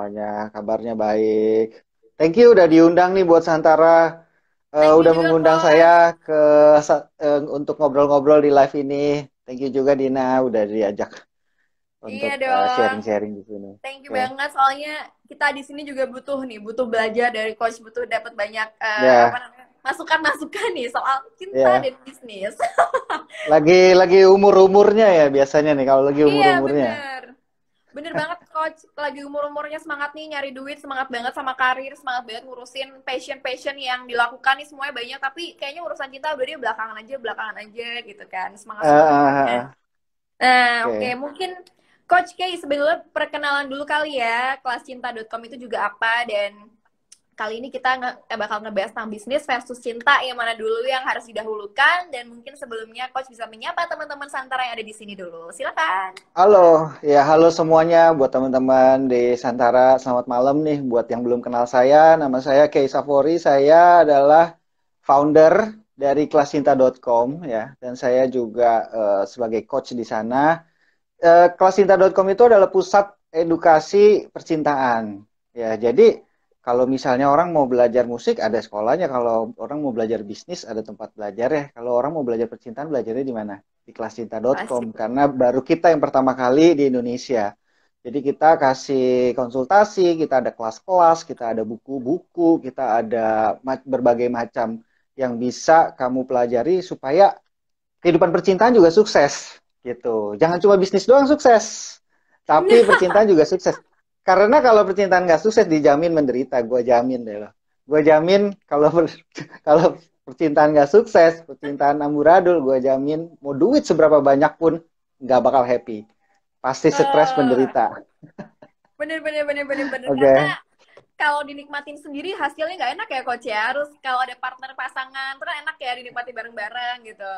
semuanya. Kabarnya baik. Thank you udah diundang nih buat Santara. Thank you Udah juga, mengundang Coach. saya untuk ngobrol-ngobrol di live ini. Thank you juga Dina udah diajak Iya untuk dong. sharing-sharing di sini. Thank you Oke. banget. Soalnya kita di sini juga butuh nih, butuh belajar dari Coach, butuh dapat banyak apa Ya, namanya masukan-masukan nih soal cinta ya. dan bisnis. Lagi umur-umurnya ya biasanya nih kalau lagi Iya umur-umurnya. bener. Bener banget Coach. Lagi umur-umurnya semangat nih nyari duit, semangat banget sama karir, semangat banget ngurusin passion-passion yang dilakukan nih semuanya banyak. Tapi kayaknya urusan cinta udah dia belakangan aja gitu kan. Eh, eh, Semangat-semangatnya. eh. Nah, oke. Oke. Mungkin Coach K sebelumnya perkenalan dulu kali ya. Kelascinta.com itu juga apa dan kali ini kita bakal ngebahas tentang bisnis versus cinta yang mana dulu yang harus didahulukan dan mungkin sebelumnya Coach bisa menyapa teman-teman Santara yang ada di sini dulu. Silakan. Halo, ya halo semuanya buat teman-teman di Santara. Selamat malam nih buat yang belum kenal saya. Nama saya Kei Safori. Saya adalah founder dari kelascinta.com ya, dan saya juga sebagai coach di sana. Kelascinta.com itu adalah pusat edukasi percintaan. Ya, jadi kalau misalnya orang mau belajar musik ada sekolahnya, kalau orang mau belajar bisnis ada tempat belajar ya. Kalau orang mau belajar percintaan belajarnya di mana? Di kelascinta.com Asik. karena baru kita yang pertama kali di Indonesia. Jadi kita kasih konsultasi, kita ada kelas-kelas, kita ada buku-buku, kita ada berbagai macam yang bisa kamu pelajari supaya kehidupan percintaan juga sukses gitu. Jangan cuma bisnis doang sukses, tapi percintaan juga sukses. Karena kalau percintaan nggak sukses dijamin menderita, gue jamin deh loh. Gue jamin kalau kalau percintaan nggak sukses, percintaan amburadul, gue jamin mau duit seberapa banyak pun nggak bakal happy. Pasti stres Eh, menderita. bener. Oke. Karena Okay. kalau dinikmatin sendiri hasilnya nggak enak ya Coach ya. Harus kalau ada partner pasangan, terus enak ya dinikmati bareng-bareng gitu.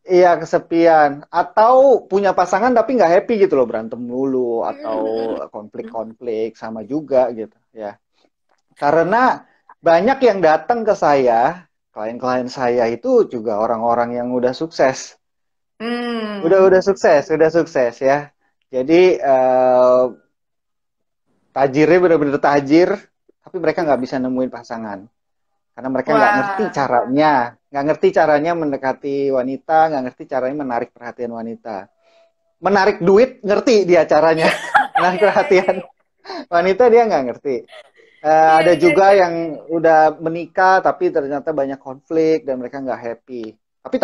Iya, kesepian. Atau punya pasangan tapi nggak happy gitu loh, berantem mulu atau konflik-konflik sama juga gitu ya. Karena banyak yang datang ke saya, klien-klien saya itu juga orang-orang yang udah sukses. Hmm. Udah sukses ya. Jadi tajirnya bener-bener tajir, tapi mereka nggak bisa nemuin pasangan. Karena mereka Wah. nggak ngerti caranya mendekati wanita, nggak ngerti caranya menarik perhatian wanita. Menarik duit, ngerti dia caranya. Iya, Menarik iya, iya, iya, perhatian iya. wanita dia nggak ngerti. Iya, Ada iya, juga iya. yang udah menikah tapi ternyata banyak konflik dan mereka nggak happy. Tapi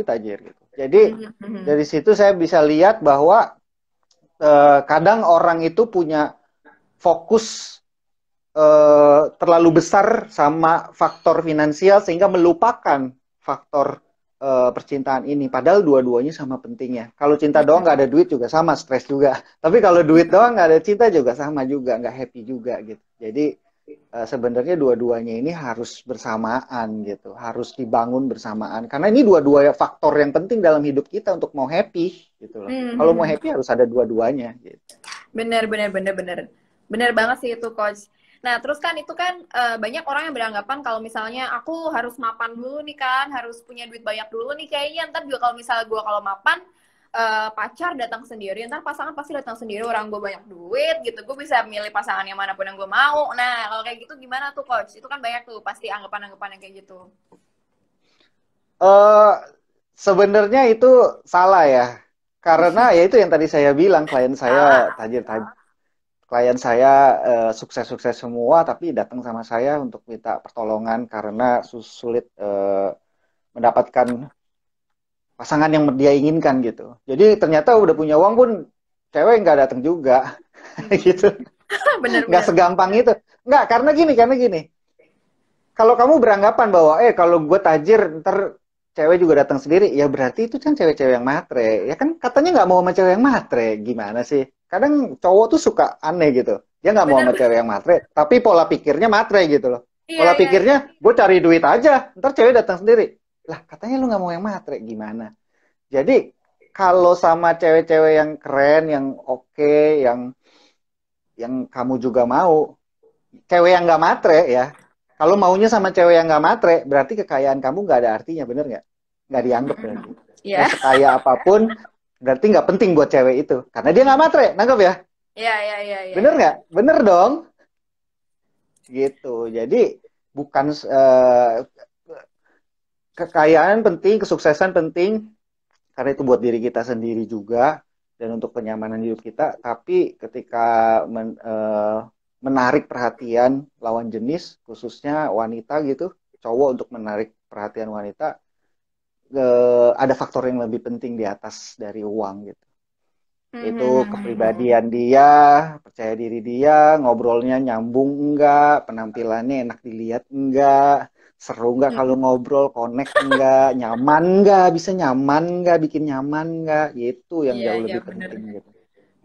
tajir gitu. Jadi Mhm. dari situ saya bisa lihat bahwa kadang orang itu punya fokus terlalu besar sama faktor finansial sehingga melupakan faktor percintaan ini. Padahal dua-duanya sama pentingnya. Kalau cinta doang nggak ada duit juga sama, stres juga. Tapi kalau duit doang nggak ada cinta juga sama juga, nggak happy juga gitu. Jadi sebenarnya dua-duanya ini harus bersamaan gitu, harus dibangun bersamaan. Karena ini dua-dua faktor yang penting dalam hidup kita untuk mau happy gitu loh. Kalau mau Mhm. happy harus ada dua-duanya gitu. Bener. Bener banget sih itu, Coach. Nah, terus kan itu kan banyak orang yang beranggapan kalau misalnya aku harus mapan dulu nih kan, harus punya duit banyak dulu nih kayaknya ntar juga kalau misalnya gue kalau mapan pacar datang sendiri, ntar pasangan pasti datang sendiri, orang gue banyak duit gitu, gue bisa milih pasangan yang manapun yang gue mau. Nah, kalau kayak gitu gimana tuh, Coach? Itu kan banyak tuh pasti anggapan-anggapan yang kayak gitu. Eh sebenarnya itu salah ya. Karena ya itu yang tadi saya bilang, klien saya Salah. tajir-tajir, klien saya sukses-sukses semua, tapi datang sama saya untuk minta pertolongan karena sulit mendapatkan pasangan yang dia inginkan gitu. Jadi ternyata udah punya uang pun cewek nggak datang juga gitu. Nggak Bener-bener. segampang itu. Nggak, karena gini. Kalau kamu beranggapan bahwa kalau gue tajir ntar cewek juga datang sendiri, ya berarti itu kan cewek-cewek yang matre. Ya kan katanya nggak mau sama cewek yang matre. Gimana sih? Kadang cowok tuh suka aneh gitu. Dia nggak mau Bener, sama bener. cewek yang matre, tapi pola pikirnya matre gitu loh. Iya, Pola iya, iya. pikirnya, gue cari duit aja, ntar cewek datang sendiri. Lah, katanya lu nggak mau yang matre, gimana? Jadi, kalau sama cewek-cewek yang keren, yang oke, yang kamu juga mau, cewek yang nggak matre ya. Kalau maunya sama cewek yang nggak matre, berarti kekayaan kamu nggak ada artinya, bener nggak? Nggak dianggap berarti. Mau Iya. sekaya apapun, berarti nggak penting buat cewek itu. Karena dia nggak matre, nangkep ya? Iya, iya, iya, iya, Bener iya. nggak? Bener dong. gitu. Jadi bukan kekayaan penting, kesuksesan penting, karena itu buat diri kita sendiri juga dan untuk kenyamanan hidup kita. Tapi ketika menarik perhatian lawan jenis, khususnya wanita gitu, cowok untuk menarik perhatian wanita, ada faktor yang lebih penting di atas dari uang gitu. Itu kepribadian dia, percaya diri dia, ngobrolnya nyambung enggak, penampilannya enak dilihat enggak, seru enggak kalau ngobrol, connect enggak, nyaman enggak, bisa nyaman enggak, bikin nyaman enggak, gitu yang Iya, jauh iya, lebih bener. penting gitu.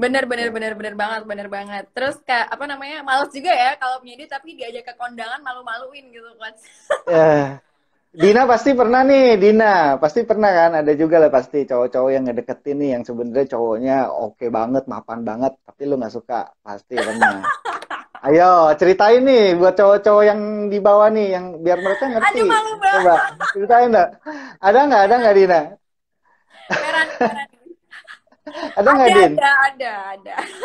Bener, bener, Oke. bener, bener banget, bener banget. Terus kayak, apa namanya, males juga ya kalau punya duit tapi diajak ke kondangan malu-maluin gitu kan. Eh, Dina pasti pernah nih, Dina pasti pernah kan, ada juga lah pasti cowok-cowok yang ngedeketin nih yang sebenarnya cowoknya oke banget, mapan banget, tapi lu nggak suka, pasti pernah. Ayo, ceritain nih buat cowok-cowok yang di bawah nih, yang biar mereka Aduh, ngerti. malu banget. Coba, ceritain enggak? Ada nggak, Dina? Merah nih, merah nih. Ada nggak, Din? Ada.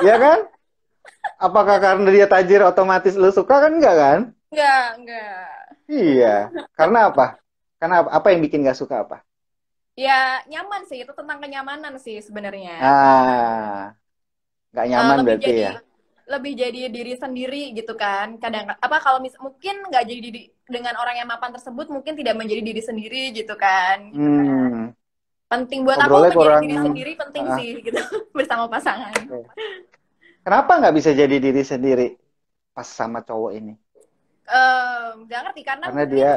Iya kan? Apakah karena dia tajir otomatis lu suka kan enggak kan? Enggak. Iya. Karena apa? Karena apa yang bikin nggak suka apa? Ya, nyaman sih, itu tentang kenyamanan sih sebenarnya. Ah, nggak nyaman Lebih berarti jadi ya? diri sendiri gitu kan. Kadang apa kalau mungkin nggak jadi diri dengan orang yang mapan tersebut mungkin tidak menjadi diri sendiri gitu kan. Hmm, Penting buat aku ngobrolnya menjadi kurang. diri sendiri penting Ah, sih gitu bersama pasangan. oke. Kenapa nggak bisa jadi diri sendiri pas sama cowok ini? Nggak ngerti karena Karena mungkin dia,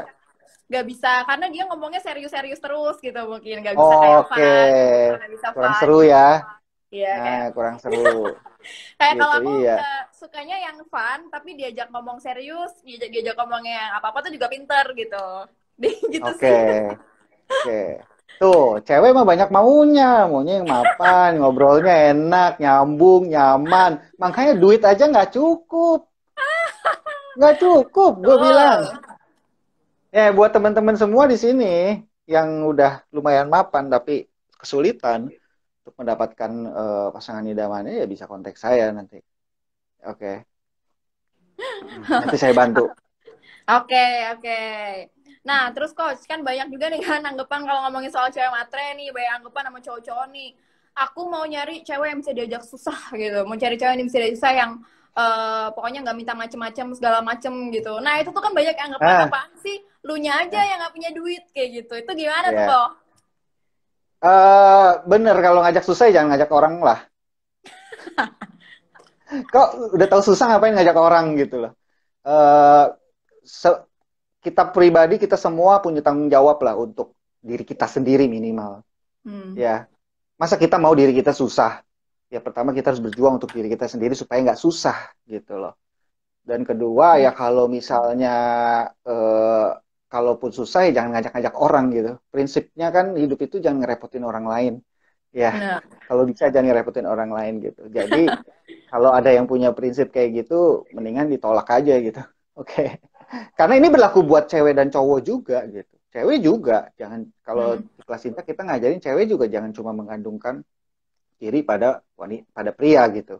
nggak bisa karena dia ngomongnya serius-serius terus gitu mungkin nggak bisa kayak oke, fun nggak bisa kurang fun seru gitu. ya. Iya Nah, kayak kurang seru kalau gitu, aku iya. sukanya yang fun tapi diajak ngomong serius diajak ngomongnya yang apa apa tuh juga pinter gitu gitu Oke, sih. oke. Tuh, cewek mah banyak maunya, maunya yang mapan, ngobrolnya enak, nyambung, nyaman. Makanya duit aja nggak cukup, gue bilang. Betul. Ya, buat teman-teman semua di sini yang udah lumayan mapan tapi kesulitan untuk mendapatkan pasangan idamannya, ya bisa kontak saya nanti. Oke, nanti saya bantu. Oke, oke. Nah, terus coach, kan banyak juga nih kan anggapan kalau ngomongin soal cewek matre nih, banyak anggapan sama cowok-cowok nih. Aku mau nyari cewek yang bisa diajak susah gitu, mau cari cewek yang bisa diajak susah yang pokoknya nggak minta macem-macem segala macem gitu. Nah, itu tuh kan banyak anggapan Ah, apaan sih? Lunya aja eh, yang nggak punya duit kayak gitu. Itu gimana tuh ya. kok? Bener kalau ngajak susah ya jangan ngajak orang lah. Kok udah tahu susah ngapain ngajak orang gitu loh. Eh, se- Kita pribadi kita semua punya tanggung jawab lah untuk diri kita sendiri minimal. Hmm. Ya, masa kita mau diri kita susah? Ya pertama kita harus berjuang untuk diri kita sendiri supaya nggak susah gitu loh. Dan kedua ya kalau misalnya eh, kalaupun susah ya jangan ngajak-ngajak orang gitu. Prinsipnya kan hidup itu jangan ngerepotin orang lain. Ya, Nah, kalau bisa jangan ngerepotin orang lain gitu. Jadi kalau ada yang punya prinsip kayak gitu, mendingan ditolak aja gitu. Oke. Karena ini berlaku buat cewek dan cowok juga gitu. Cewek juga, jangan kalau hmm. di kelas cinta kita ngajarin cewek juga jangan cuma mengandungkan diri pada wanita, pada pria gitu.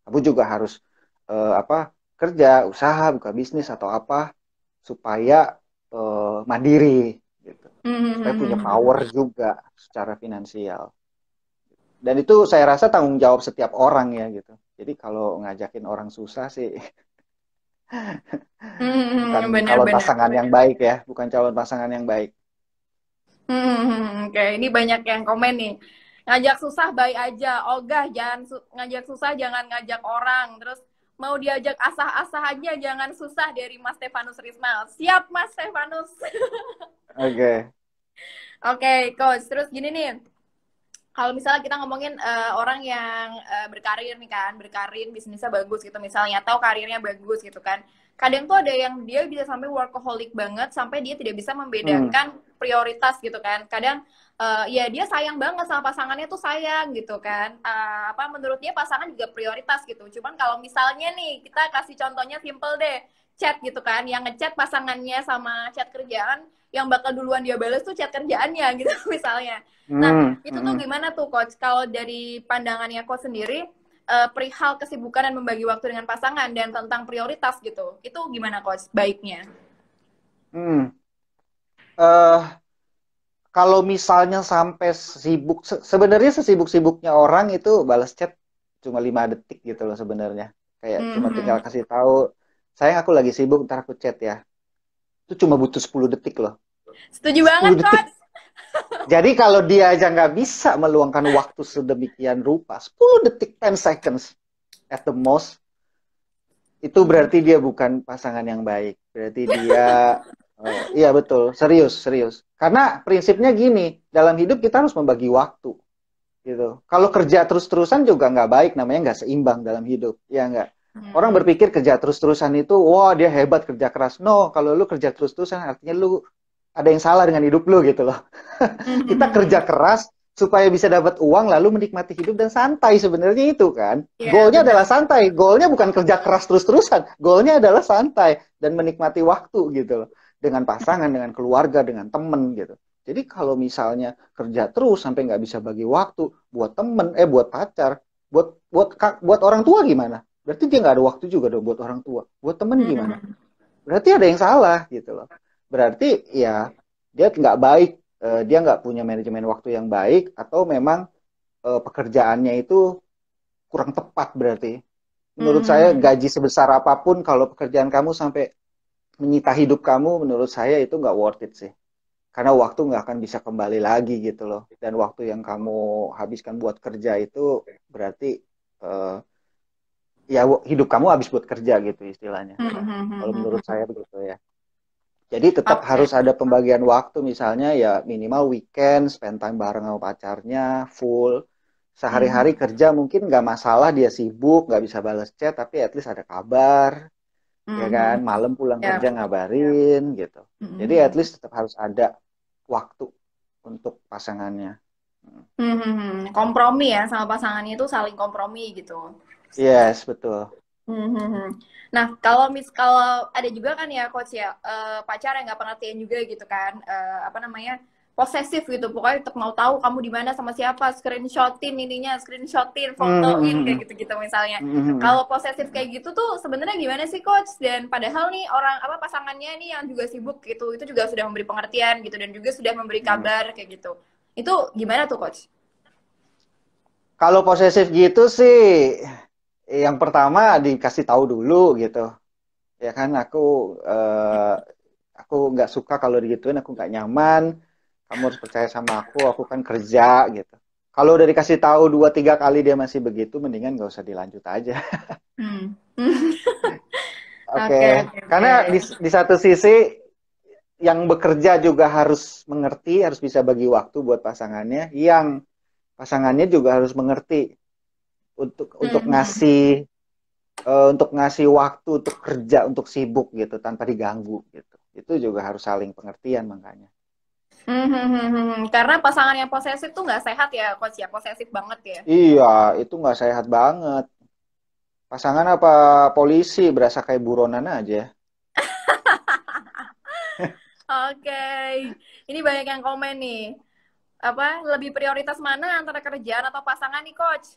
Kamu juga harus apa kerja, usaha, buka bisnis atau apa supaya mandiri gitu. Supaya punya Hmm. power juga secara finansial. Dan itu saya rasa tanggung jawab setiap orang ya gitu. Jadi kalau ngajakin orang susah sih bukan calon Bener-bener. pasangan yang baik ya, bukan calon pasangan yang baik. Oke, ini banyak yang komen nih. Ngajak susah baik aja. Ogah, jangan ngajak susah jangan ngajak orang. Terus mau diajak asah-asah aja jangan susah dari Mas Stefanus Rismal. Siap Mas Stefanus. Oke. Oke, coach. Terus gini nih. Kalau misalnya kita ngomongin orang yang berkarir nih kan, berkarir bisnisnya bagus gitu misalnya, atau karirnya bagus gitu kan. Kadang tuh ada yang dia bisa sampai workaholic banget, sampai dia tidak bisa Hmm. membedakan prioritas gitu kan. Kadang ya dia sayang banget sama pasangannya tuh sayang gitu kan. Apa menurut dia pasangan juga prioritas gitu. Cuman kalau misalnya nih kita kasih contohnya simple deh, chat gitu kan, yang ngechat pasangannya sama chat kerjaan, yang bakal duluan dia balas tuh chat kerjaannya gitu misalnya. Nah, Hmm. itu tuh Hmm. gimana tuh coach? Kalau dari pandangannya coach sendiri, perihal kesibukan dan membagi waktu dengan pasangan dan tentang prioritas gitu. Itu gimana coach baiknya? Hmm. eh Kalau misalnya sampai sibuk, sebenarnya sesibuk-sibuknya orang itu balas chat cuma 5 detik gitu loh sebenarnya. Kayak cuma tinggal Mhm. kasih tahu, sayang aku lagi sibuk, ntar aku chat ya. Itu cuma butuh 10 detik loh. Setuju banget 10 detik. coach. Jadi kalau dia aja nggak bisa meluangkan waktu sedemikian rupa, 10 detik, 10 seconds at the most, itu Mhm. berarti dia bukan pasangan yang baik. Berarti dia, iya betul, serius, serius. Karena prinsipnya gini, dalam hidup kita harus membagi waktu. Gitu. Kalau kerja terus-terusan juga nggak baik, namanya nggak seimbang dalam hidup, ya nggak. Orang Mhm. berpikir kerja terus-terusan itu, wah dia hebat kerja keras. No, kalau lu kerja terus-terusan artinya lu ada yang salah dengan hidup lu gitu loh. Kita kerja Mhm. keras supaya bisa dapat uang lalu menikmati hidup dan santai sebenarnya itu kan. Iya Goalnya benar. adalah santai. Goalnya bukan kerja keras terus-terusan. Goalnya adalah santai dan menikmati waktu gitu loh. Dengan pasangan, dengan keluarga, dengan temen gitu. Jadi kalau misalnya kerja terus sampai nggak bisa bagi waktu buat temen, buat pacar, buat orang tua gimana? Berarti dia nggak ada waktu juga dong buat orang tua. Buat temen gimana? Mhm. Berarti ada yang salah gitu loh. Berarti ya dia nggak baik, dia nggak punya manajemen waktu yang baik atau memang pekerjaannya itu kurang tepat berarti. Menurut saya Mhm. gaji sebesar apapun kalau pekerjaan kamu sampai menyita hidup kamu, menurut saya itu nggak worth it sih. Karena waktu nggak akan bisa kembali lagi gitu loh. Dan waktu yang kamu habiskan buat kerja itu berarti eh, ya hidup kamu habis buat kerja gitu istilahnya. Kalau menurut Mhm. saya begitu ya. Jadi tetap Oke. harus ada pembagian waktu misalnya ya minimal weekend, spend time bareng sama pacarnya, full. Sehari-hari Mhm. kerja mungkin nggak masalah dia sibuk, nggak bisa balas chat, tapi at least ada kabar, ya kan? Mhm. Malam pulang Ya. kerja ngabarin gitu. Jadi at Mhm. least tetap harus ada waktu untuk pasangannya. Kompromi ya sama pasangannya itu saling kompromi gitu. Yes, betul. Nah, kalau ada juga kan ya coach ya, pacar yang nggak pengertian juga gitu kan, apa namanya, posesif gitu, pokoknya tetap mau tahu kamu di mana sama siapa, screenshotin ininya, screenshotin, fotoin kayak Mhm. gitu-gitu misalnya. Mhm. Kalau posesif kayak gitu tuh sebenarnya gimana sih coach? Dan padahal nih orang apa pasangannya nih yang juga sibuk gitu, itu juga sudah memberi pengertian gitu dan juga sudah memberi Mhm. kabar kayak gitu. Itu gimana tuh coach? Kalau posesif gitu sih, yang pertama dikasih tahu dulu gitu. Ya kan eh, aku nggak suka kalau digituin, aku nggak nyaman, kamu harus percaya sama aku kan kerja gitu. Kalau udah dikasih tahu 2-3 kali dia masih begitu, mendingan nggak usah dilanjut aja. Hmm. Oke, Oke, oke, karena oke. di satu sisi yang bekerja juga harus mengerti, harus bisa bagi waktu buat pasangannya, yang pasangannya juga harus mengerti untuk Mhm. ngasih waktu untuk kerja, untuk sibuk gitu tanpa diganggu gitu. Itu juga harus saling pengertian makanya. Karena pasangan yang posesif tuh nggak sehat ya, coach ya, posesif banget ya. Iya, itu nggak sehat banget. Pasangan apa polisi berasa kayak buronan aja. Oke, ini banyak yang komen nih. Apa lebih prioritas mana antara kerjaan atau pasangan nih, coach?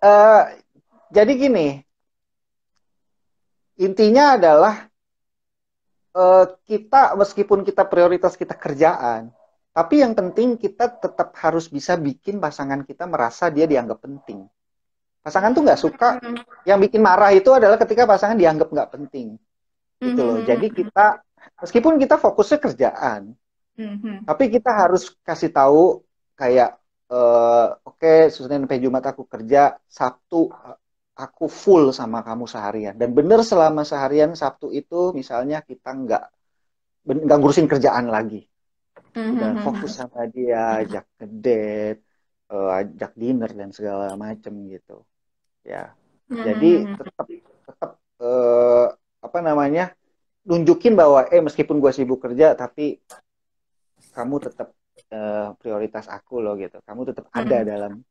Eh, jadi gini, intinya adalah kita meskipun kita prioritas kita kerjaan, tapi yang penting kita tetap harus bisa bikin pasangan kita merasa dia dianggap penting. Pasangan tuh nggak suka, Hmm. yang bikin marah itu adalah ketika pasangan dianggap nggak penting. Gitu loh. Jadi kita meskipun kita fokusnya kerjaan, tapi kita harus kasih tahu kayak oke, Senin sampai Jumat aku kerja, Sabtu aku full sama kamu seharian. Dan bener selama seharian Sabtu itu misalnya kita nggak ngurusin kerjaan lagi. Udah fokus sama dia, ajak ke date, ajak dinner dan segala macem gitu. Ya. Jadi tetap tetap apa namanya? Nunjukin bahwa meskipun gue sibuk kerja tapi kamu tetap prioritas aku loh gitu. Kamu tetap ada dalam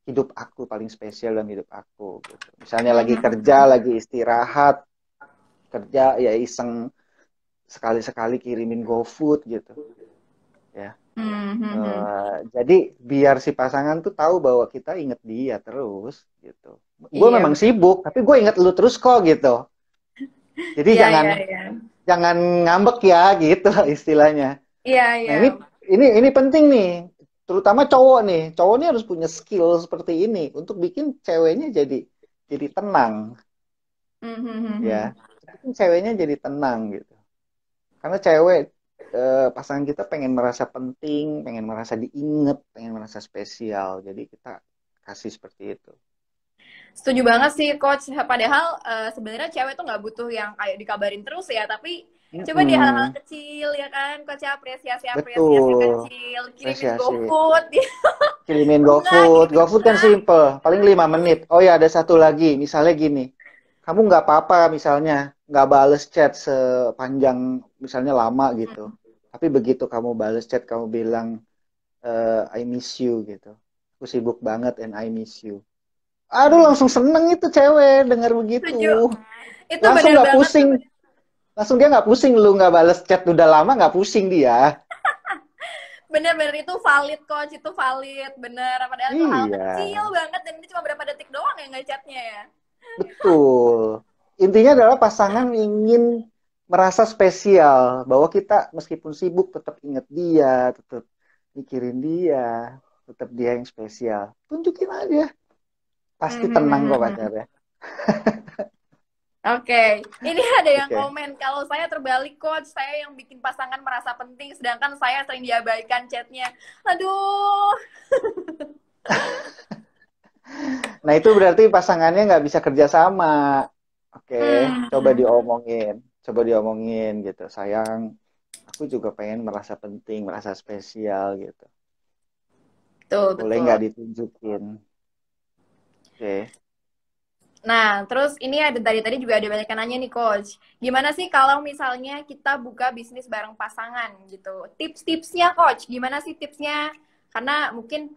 hidup aku, paling spesial dalam hidup aku gitu. Misalnya lagi kerja, lagi istirahat, kerja ya iseng sekali-sekali kirimin GoFood gitu. Ya. Hmm, hmm, hmm. Jadi biar si pasangan tuh tahu bahwa kita inget dia terus gitu. Gue Iya, memang bener. sibuk, tapi gue inget lu terus kok gitu. Jadi Iya, jangan iya, iya. jangan ngambek ya gitu istilahnya. Iya, Nah iya. ini penting nih, terutama cowok nih. Cowok nih harus punya skill seperti ini untuk bikin ceweknya jadi tenang Hmm, hmm, hmm, ya. hmm. Bikin ceweknya jadi tenang gitu. Karena cewek pasangan kita pengen merasa penting, pengen merasa diinget, pengen merasa spesial. Jadi kita kasih seperti itu. Setuju banget sih coach. Padahal sebenarnya cewek tuh nggak butuh yang kayak dikabarin terus ya, tapi coba di hal-hal Mm-mm. kecil ya kan, coach ya, apresiasi Betul, kecil, kirimin apresiasi. GoFood, Kirimin bunga, GoFood. kirimin GoFood kan bunga. simple, paling 5 menit. Oh ya, ada satu lagi. Misalnya gini, kamu nggak apa-apa misalnya, nggak bales chat sepanjang, misalnya lama gitu. Tapi begitu kamu bales chat, kamu bilang, I miss you gitu. Aku sibuk banget and I miss you. Aduh, Hmm, langsung seneng itu cewek dengar begitu. setuju. Itu Langsung bener nggak banget tuh. pusing. Langsung dia nggak pusing, lu nggak bales chat udah lama nggak pusing dia. Bener-bener itu valid coach, itu valid. Bener, padahal itu hal Iya, kecil banget dan ini cuma berapa detik doang ya ngechatnya ya. betul. Intinya adalah pasangan ingin merasa spesial, bahwa kita meskipun sibuk tetap inget dia, tetap mikirin dia, tetap dia yang spesial. Tunjukin aja, Hmm, pasti hmm, tenang hmm, kok hmm, hmm. pacarnya. Oke, ini ada yang Oke. komen kalau saya terbalik coach, saya yang bikin pasangan merasa penting, sedangkan saya sering diabaikan chatnya. Aduh, Nah itu berarti pasangannya nggak bisa kerja sama. Oke, coba hmm, diomongin, coba diomongin gitu. Sayang, aku juga pengen merasa penting, merasa spesial gitu. betul Boleh betul. nggak ditunjukin? Oke. Nah, terus ini ada tadi juga ada banyak yang nanya nih coach, gimana sih kalau misalnya kita buka bisnis bareng pasangan gitu? Tips-tipsnya coach, gimana sih tipsnya? Karena mungkin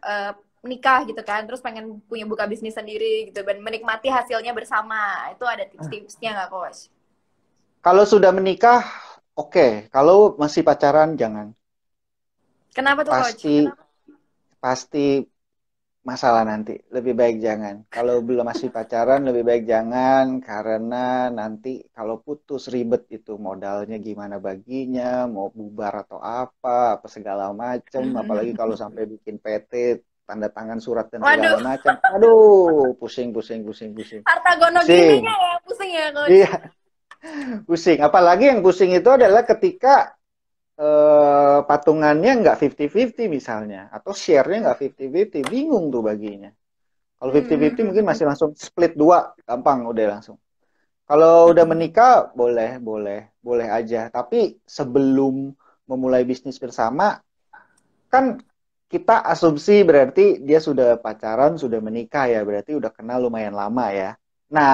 nikah gitu kan, terus pengen punya buka bisnis sendiri gitu dan menikmati hasilnya bersama. Itu ada tips-tipsnya nggak coach? Kalau sudah menikah, oke. Kalau masih pacaran, jangan. Kenapa tuh coach? Pasti, pasti masalah nanti. Lebih baik jangan. Kalau belum masih pacaran, lebih baik jangan. Karena nanti kalau putus ribet itu modalnya gimana baginya, mau bubar atau apa segala macem. Apalagi kalau sampai bikin PT, tanda tangan surat dan segala Waduh, macam. Aduh, pusing, pusing, pusing, pusing. harta gono Pusing. gininya ya pusing ya coach. Iya, pusing. Apalagi yang pusing itu adalah ketika patungannya nggak 50-50 misalnya, atau share-nya nggak 50-50, bingung tuh baginya. Kalau Hmm, 50-50 mungkin masih langsung split dua, gampang udah langsung. Kalau udah menikah, boleh, boleh, boleh aja. Tapi sebelum memulai bisnis bersama, kan kita asumsi berarti dia sudah pacaran, sudah menikah ya, berarti udah kenal lumayan lama ya.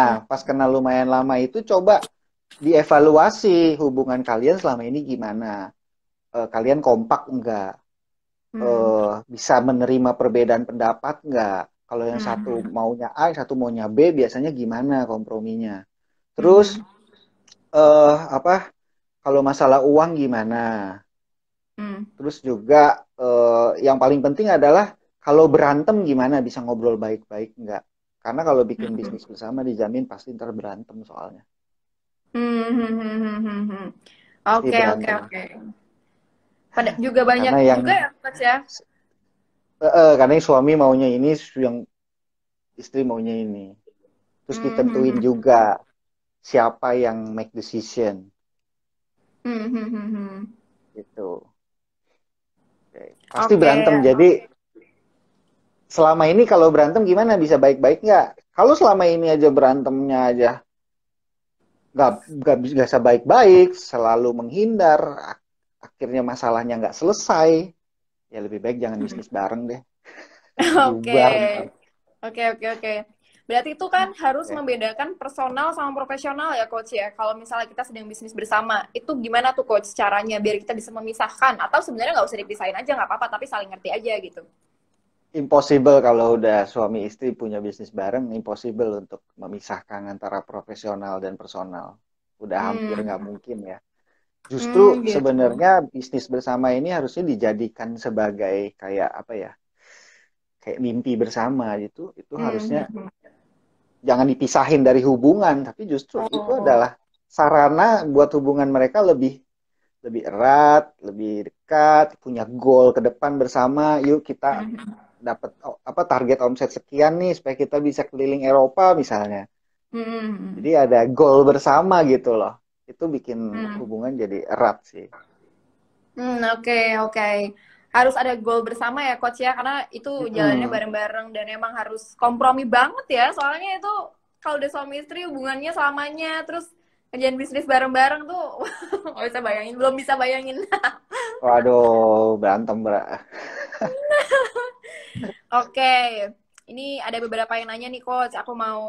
hmm, Nah, pas kenal lumayan lama itu coba dievaluasi hubungan kalian selama ini gimana. Kalian kompak enggak? hmm, Bisa menerima perbedaan pendapat nggak? Kalau yang satu hmm, maunya A, yang satu maunya B, biasanya gimana komprominya? hmm, Terus hmm, apa? Kalau masalah uang gimana? hmm, Terus juga yang paling penting adalah kalau berantem gimana? Bisa ngobrol baik-baik nggak? Karena kalau bikin hmm. bisnis bersama dijamin pasti ntar berantem soalnya. Hmm, hmm, hmm, hmm, hmm, hmm. Pasti Oke, oke, berantem. oke. Pada juga banyak Karena yang juga ya, Coach ya. karena yang suami maunya ini, yang istri maunya ini. Terus Hmm, hmm, ditentuin hmm. juga siapa yang make decision Hmm, hmm, hmm, hmm. gitu. Oke. Pasti Oke. berantem. Jadi selama ini kalau berantem gimana, bisa baik-baik nggak? Kalau selama ini aja berantemnya aja nggak bisa baik-baik, selalu menghindar, akhirnya masalahnya nggak selesai, ya lebih baik jangan bisnis bareng deh. Oke. Bubar ntar. Oke, oke, oke. Berarti itu kan harus Oke. membedakan personal sama profesional ya, Coach ya. Kalau misalnya kita sedang bisnis bersama, itu gimana tuh, Coach, caranya biar kita bisa memisahkan? Atau sebenarnya nggak usah dipisahin aja, nggak apa-apa, tapi saling ngerti aja gitu. Impossible kalau udah suami istri punya bisnis bareng, impossible untuk memisahkan antara profesional dan personal. Udah hampir nggak Hmm. mungkin ya. Justru Gitu. sebenarnya bisnis bersama ini harusnya dijadikan sebagai kayak apa ya? Kayak mimpi bersama gitu. Itu harusnya Hmm. jangan dipisahin dari hubungan, tapi justru itu Oh. adalah sarana buat hubungan mereka lebih lebih erat, lebih dekat, punya goal ke depan bersama. Yuk kita Hmm. dapat apa target omset sekian nih supaya kita bisa keliling Eropa misalnya. Hmm. Jadi ada goal bersama gitu loh. Itu bikin Hmm. hubungan jadi erat sih. Oke, oke. Harus ada goal bersama ya, coach ya, karena itu jalannya Mm-mm. bareng-bareng dan emang harus kompromi banget ya. Soalnya itu kalau udah suami istri hubungannya selamanya, terus kerjaan bisnis bareng-bareng tuh, nggak bisa bayangin, belum bisa bayangin. Waduh, berantem Oke, ini ada beberapa yang nanya nih, coach. Aku mau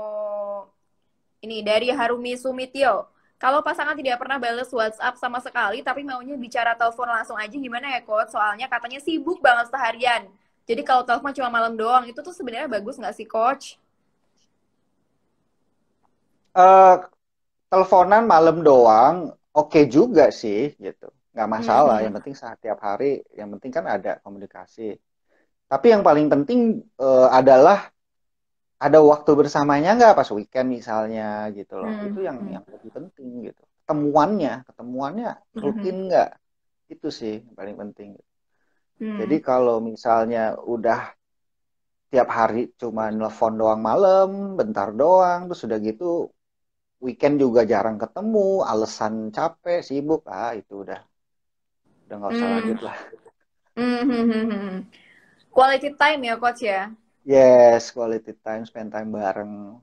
ini dari Harumi Sumityo. Kalau pasangan tidak pernah balas WhatsApp sama sekali, tapi maunya bicara telepon langsung aja gimana ya, coach? Soalnya katanya sibuk banget seharian. Jadi kalau telepon cuma malam doang, itu tuh sebenarnya bagus nggak sih, coach? Eh, teleponan malam doang, oke juga sih gitu. Nggak masalah, yang Hmm. penting saat tiap hari, yang penting kan ada komunikasi. Tapi yang paling penting adalah ada waktu bersamanya nggak pas weekend misalnya gitu loh. Itu yang Hmm. lebih penting gitu. Ketemuannya rutin Hmm. nggak? Itu sih yang paling penting. Jadi Hmm. kalau misalnya udah tiap hari cuma nelfon doang malam, bentar doang, terus udah gitu weekend juga jarang ketemu, alasan capek, sibuk, itu udah nggak usah Hmm. lanjut lah. Hmm. Quality time ya, coach ya. Yes, quality time, spend time bareng,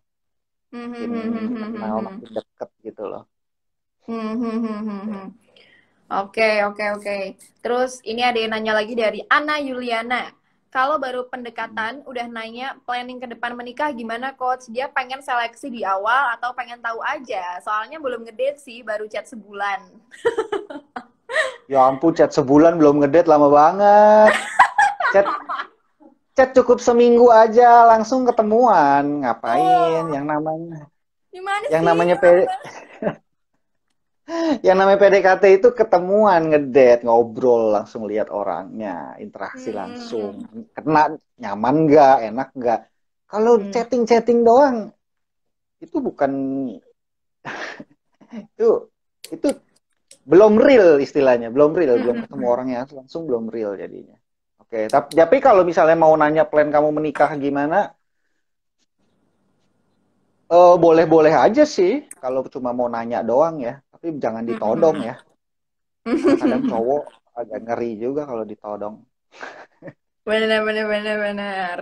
makin kenal, Hmm. makin deket gitu loh. Hmm. Oke, oke, oke. Terus ini ada yang nanya lagi dari Ana Yuliana. Kalau baru pendekatan, udah nanya planning ke depan menikah gimana, coach? Dia pengen seleksi di awal atau pengen tahu aja? Soalnya belum ngedate sih, baru chat sebulan. Ya ampun, chat sebulan belum ngedate lama banget. Chat chat cukup seminggu aja langsung ketemuan. Ngapain? Oh, gimana Yang sih? namanya Lama banget. yang namanya PDKT itu ketemuan, ngedate, ngobrol, langsung lihat orangnya, interaksi langsung. Hmm. Kena nyaman nggak, enak nggak. Kalau Hmm. chatting-chatting doang, itu bukan itu itu belum real istilahnya, belum real, belum ketemu Hmm. orangnya langsung belum real jadinya. Oke, tapi kalau misalnya mau nanya plan kamu menikah gimana, boleh-boleh aja sih kalau cuma mau nanya doang ya, tapi jangan ditodong Hmm. ya. Karena kadang cowok agak ngeri juga kalau ditodong. Benar, benar, benar, benar.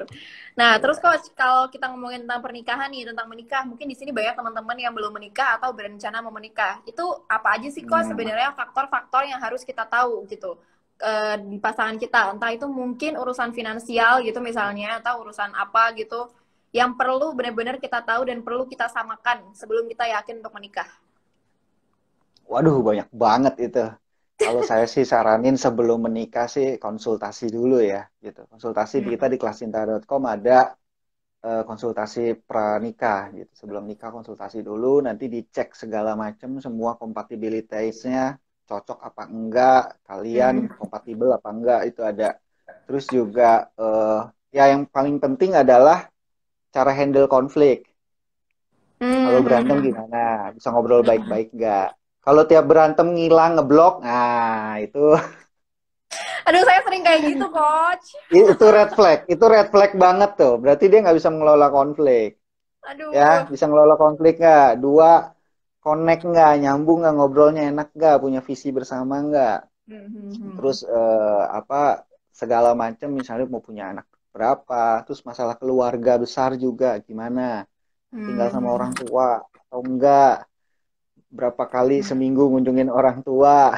Nah, terus Ya. coach, kalau kita ngomongin tentang pernikahan nih, tentang menikah, mungkin di sini banyak teman-teman yang belum menikah atau berencana mau menikah. Itu apa aja sih coach Hmm. sebenarnya faktor-faktor yang harus kita tahu gitu di pasangan kita. Entah itu mungkin urusan finansial gitu misalnya, atau urusan apa gitu yang perlu benar-benar kita tahu dan perlu kita samakan sebelum kita yakin untuk menikah. Waduh, banyak banget itu. Kalau saya sih saranin sebelum menikah sih konsultasi dulu ya, gitu. Konsultasi di kita Hmm. di kelascinta.com ada konsultasi pranikah gitu. Sebelum nikah konsultasi dulu, nanti dicek segala macam semua kompatibilitasnya cocok apa enggak, kalian Hmm. kompatibel apa enggak itu ada. Terus juga ya yang paling penting adalah cara handle konflik. Kalau berantem Hmm. gimana? Bisa ngobrol Hmm. baik-baik nggak? Kalau tiap berantem ngilang, ngeblok, nah itu Aduh, saya sering kayak gitu, coach. itu red flag. Itu red flag banget tuh. Berarti dia nggak bisa mengelola konflik. Ya, Aduh. bisa ngelola konflik nggak? Dua, connect nggak? Nyambung nggak ngobrolnya enak nggak? Punya visi bersama nggak? Terus Hmm. apa segala macam misalnya mau punya anak berapa? Terus masalah keluarga besar juga gimana? Tinggal sama orang Hmm. tua atau enggak? Berapa kali seminggu ngunjungin orang tua?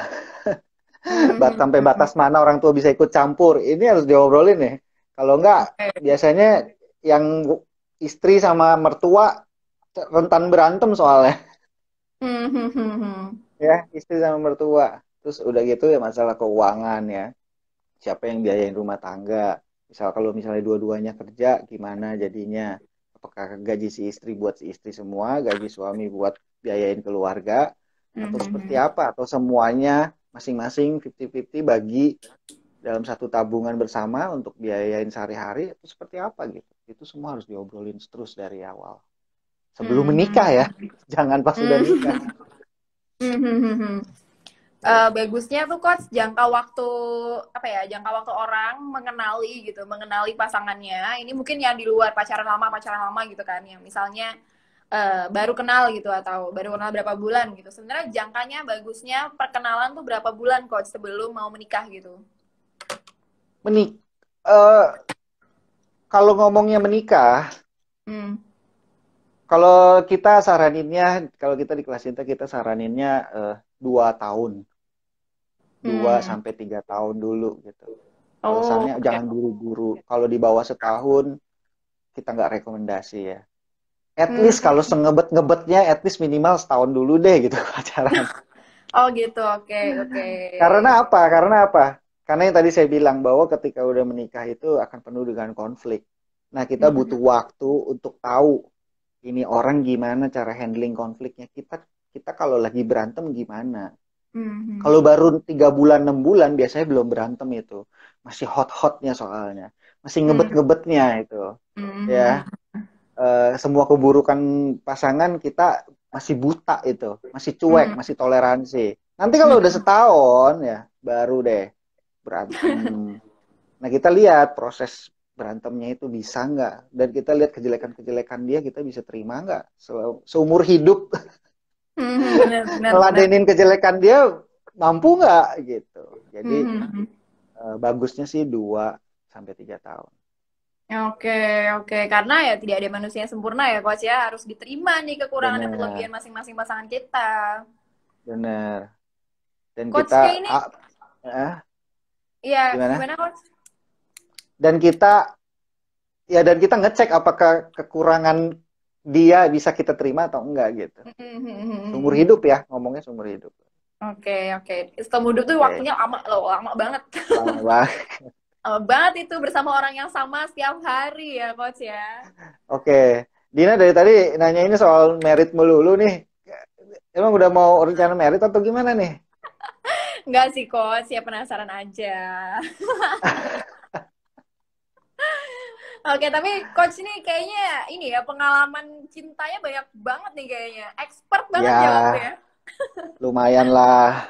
Sampai batas Hmm. mana orang tua bisa ikut campur? Ini harus diobrolin ya. Kalau enggak, Oke. biasanya yang istri sama mertua rentan berantem soalnya. Ya, istri sama mertua. Terus udah gitu ya masalah keuangan ya. Siapa yang biayain rumah tangga? Misal kalau misalnya dua-duanya kerja, gimana jadinya? Apakah gaji si istri buat si istri semua, gaji suami buat biayain keluarga? Atau seperti Mhm. apa? Atau semuanya masing-masing 50-50 bagi dalam satu tabungan bersama untuk biayain sehari-hari, itu seperti apa gitu. Itu semua harus diobrolin terus dari awal. Sebelum menikah ya, Mhm. jangan pas sudah nikah. Mhm. Mhm. Tuh. Bagusnya tuh coach jangka waktu apa ya, jangka waktu orang mengenali gitu, mengenali pasangannya ini mungkin yang di luar pacaran lama gitu kan, yang misalnya baru kenal gitu atau baru kenal berapa bulan gitu, sebenarnya jangkanya bagusnya perkenalan tuh berapa bulan coach sebelum mau menikah gitu. Menik eh, Kalau ngomongnya menikah, Hmm. kalau kita saraninnya, kalau kita di kelas cinta kita saraninnya 2 tahun, dua Hmm. sampai 3 tahun dulu gitu. Oh, Alasannya oke. jangan buru-buru. Kalau di bawah setahun kita nggak rekomendasi ya. At Hmm. least kalau sengebet-ngebetnya, at least minimal setahun dulu deh gitu pacaran. Oh gitu, oke, oke. Karena apa? Karena apa? Karena yang tadi saya bilang bahwa ketika udah menikah itu akan penuh dengan konflik. Nah, kita butuh Hmm. waktu untuk tahu ini orang gimana cara handling konfliknya. Kita kalau lagi berantem gimana? Hmm. Kalau baru 3 bulan 6 bulan biasanya belum berantem itu, masih hot-hotnya soalnya, masih Hmm. ngebet-ngebetnya itu, Hmm. ya. Semua keburukan pasangan kita masih buta itu, masih cuek, Hmm. masih toleransi. Nanti kalau udah Hmm. setahun ya baru deh berantem. Nah kita lihat proses berantemnya itu bisa nggak, dan kita lihat kejelekan-kejelekan dia kita bisa terima nggak seumur hidup. Hmm. Benar, benar, benar. Ngeladenin kejelekan dia mampu nggak gitu. Jadi Hmm. bagusnya sih 2 sampai 3 tahun. Oke, oke. Karena ya tidak ada manusia yang sempurna ya, Coach ya. Harus diterima nih kekurangan dan Benar, kelebihan masing-masing pasangan kita. benar. Dan Coach kita kayak ini, ah, ya gimana? gimana, Coach? Dan kita dan kita ngecek apakah kekurangan dia bisa kita terima atau enggak gitu. Seumur hidup ya, ngomongnya seumur hidup. Oke, oke. Setelah hidup tuh Oke, waktunya lama loh, lama banget. lama banget. Lama banget itu bersama orang yang sama setiap hari ya, Coach ya. Oke, Dina dari tadi nanya ini soal merit melulu nih. Emang udah mau rencana merit atau gimana nih? Enggak sih, Coach. Ya penasaran aja. Oke, tapi Coach ini kayaknya ini ya pengalaman cintanya banyak banget nih kayaknya. Expert banget Ya, jawabnya. lumayan lah.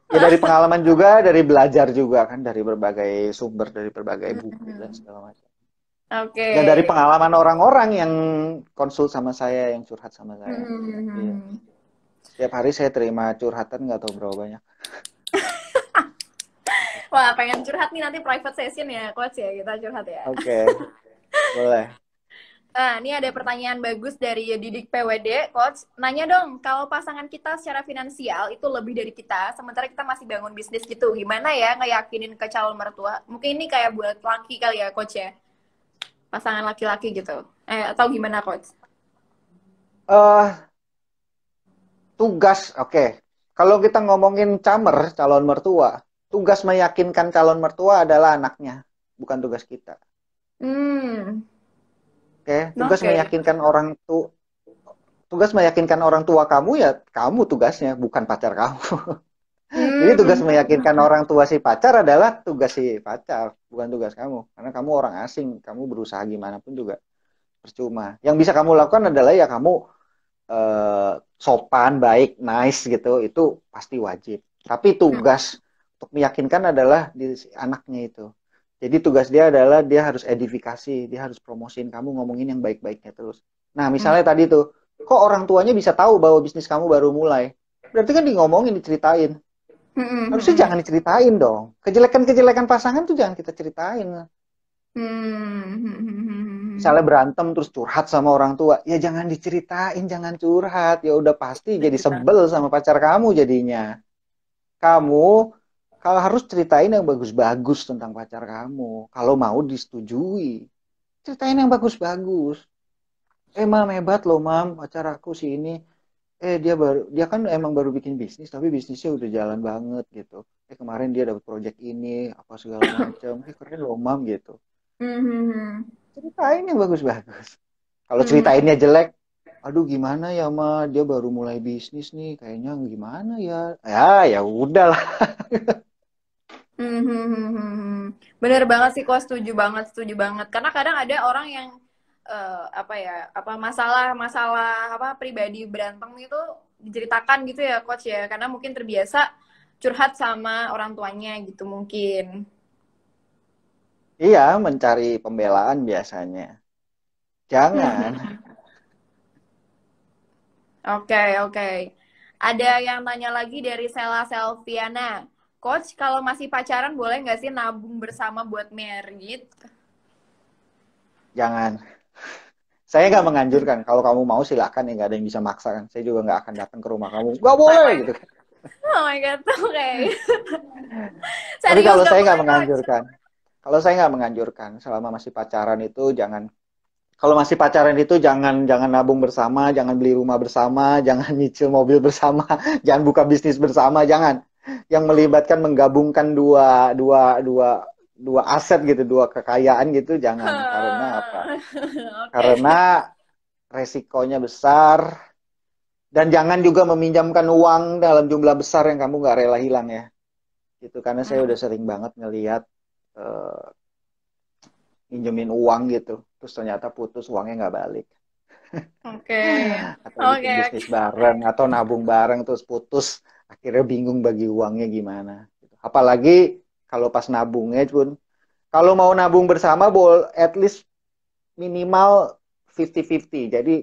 Ya dari pengalaman juga, dari belajar juga kan, dari berbagai sumber, dari berbagai buku dan Hmm. segala macam. Oke. Dan dari pengalaman orang-orang yang konsul sama saya, yang curhat sama saya. Iya. Hmm. Setiap hari saya terima curhatan nggak tahu berapa banyak. Wah, pengen curhat nih nanti private session ya, Coach ya. Kita curhat ya. Oke, boleh. Nah, ini ada pertanyaan bagus dari Didik PWD, Coach. Nanya dong, kalau pasangan kita secara finansial itu lebih dari kita, sementara kita masih bangun bisnis gitu, gimana ya ngeyakinin ke calon mertua? Mungkin ini kayak buat laki kali ya, Coach ya? Pasangan laki-laki gitu. Atau gimana, Coach? eh Tugas, oke. Kalau kita ngomongin camer, calon mertua, tugas meyakinkan calon mertua adalah anaknya, bukan tugas kita. Hmm, Oke, oke. tugas meyakinkan orang tua kamu ya kamu tugasnya, bukan pacar kamu. Jadi tugas Hmm. meyakinkan orang tua si pacar adalah tugas si pacar, bukan tugas kamu. Karena kamu orang asing, kamu berusaha gimana pun juga percuma. Yang bisa kamu lakukan adalah ya kamu sopan, baik, nice gitu, itu pasti wajib. Tapi tugas untuk meyakinkan adalah di anaknya itu. Jadi tugas dia adalah dia harus edifikasi, dia harus promosiin kamu ngomongin yang baik-baiknya terus. Nah, misalnya tadi tuh, kok orang tuanya bisa tahu bahwa bisnis kamu baru mulai? Berarti kan di ngomongin, diceritain. Harusnya Hmm. jangan diceritain dong. Kejelekan-kejelekan pasangan tuh jangan kita ceritain. Misalnya Hmm. berantem terus curhat sama orang tua, ya jangan diceritain, jangan curhat. Ya udah pasti jadi sebel sama pacar kamu jadinya. Kamu kalau harus ceritain yang bagus-bagus tentang pacar kamu. Kalau mau disetujui, ceritain yang bagus-bagus. Mam hebat loh mam, pacar aku sih ini. Dia kan emang baru bikin bisnis, tapi bisnisnya udah jalan banget gitu. Kemarin dia dapat project ini, apa segala macam. Keren loh mam gitu. Hmm. Ceritain yang bagus-bagus. Kalau Hmm. ceritainnya jelek, aduh gimana ya Ma, dia baru mulai bisnis nih, kayaknya gimana ya? Ya, ya udahlah. Hmm, hmm, hmm, hmm, hmm. Bener banget sih, kok setuju banget, setuju banget. Karena kadang ada orang yang apa ya, apa masalah-masalah apa pribadi berantem itu diceritakan gitu ya, coach ya. Karena mungkin terbiasa curhat sama orang tuanya gitu mungkin. Iya, mencari pembelaan biasanya. Jangan. Oke, oke. Ada yang nanya lagi dari Sela Selviana. Coach, kalau masih pacaran boleh nggak sih nabung bersama buat merit? Jangan. Saya nggak menganjurkan. Kalau kamu mau silakan ya, nggak ada yang bisa maksa kan. Saya juga nggak akan datang ke rumah kamu. Nggak Oh boleh my gitu God. kan. Oh my God, oke. Tapi Serius kalau nggak saya nggak boleh, coach? menganjurkan, kalau saya nggak menganjurkan selama masih pacaran itu jangan. Kalau masih pacaran itu jangan nabung bersama, jangan beli rumah bersama, jangan nyicil mobil bersama, jangan buka bisnis bersama, jangan. Yang melibatkan menggabungkan dua dua dua dua aset gitu, dua kekayaan gitu, jangan. Karena apa? Oke. Karena resikonya besar dan jangan juga meminjamkan uang dalam jumlah besar yang kamu nggak rela hilang ya. Gitu karena saya Hmm, udah sering banget ngelihat eh, minjemin uang gitu, terus ternyata putus uangnya nggak balik. oke. Atau Oke, bikin bisnis bareng atau nabung bareng terus putus akhirnya bingung bagi uangnya gimana gitu. Apalagi kalau pas nabungnya pun kalau mau nabung bersama at least minimal 50-50. Jadi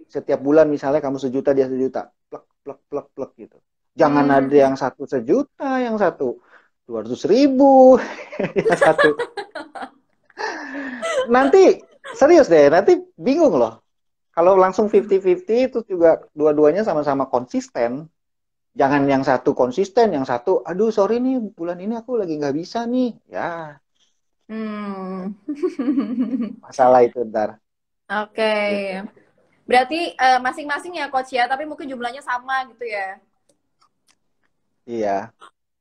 setiap bulan misalnya kamu 1 juta dia 1 juta plek plek plek plek gitu, jangan ada hmm. yang satu 1 juta yang satu 200 ribu yang satu nanti serius deh nanti bingung loh kalau langsung 50-50 itu juga dua-duanya sama-sama konsisten. Jangan yang satu konsisten, yang satu, aduh sorry nih bulan ini aku lagi nggak bisa nih. Ya, Hmm. masalah itu ntar. Oke. Gitu. Berarti masing-masing ya, coach ya, tapi mungkin jumlahnya sama gitu ya. Iya.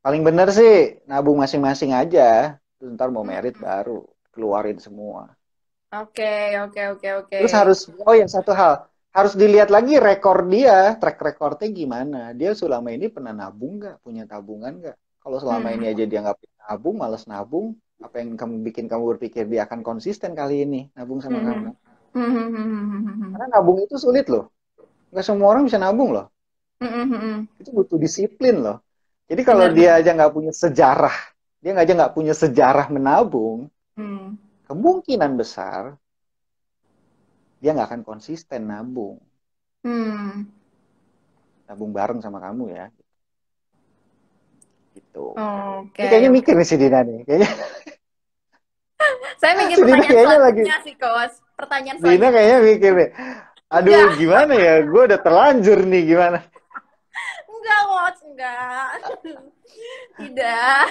Paling bener sih nabung masing-masing aja. Terus ntar mau merit Hmm. baru keluarin semua. Oke, oke, oke, oke. Terus harus, oh ya satu hal, harus dilihat lagi rekor dia, track recordnya gimana. Dia selama ini pernah nabung nggak, punya tabungan nggak? Kalau selama ini Hmm. aja dia nggak punya nabung, males nabung, apa yang kamu bikin kamu berpikir dia akan konsisten kali ini nabung sama Hmm. kamu? Hmm. Hmm. Hmm. Karena nabung itu sulit loh. Nggak semua orang bisa nabung loh. Hmm. Hmm. Itu butuh disiplin loh. Jadi kalau Benar, dia benar. aja nggak punya sejarah, dia aja nggak punya sejarah menabung, Hmm. kemungkinan besar dia nggak akan konsisten nabung. Hmm. Nabung bareng sama kamu ya. Gitu. Ini Oke, kayaknya oke. mikir nih si Dina nih. Kayaknya Saya mikir si Dina pertanyaan kayaknya lagi. selanjutnya sih, coach. Pertanyaan Dina selanjutnya. kayaknya mikir nih. Aduh, Enggak, gimana ya? Gue udah terlanjur nih gimana? enggak, coach, enggak. Tidak.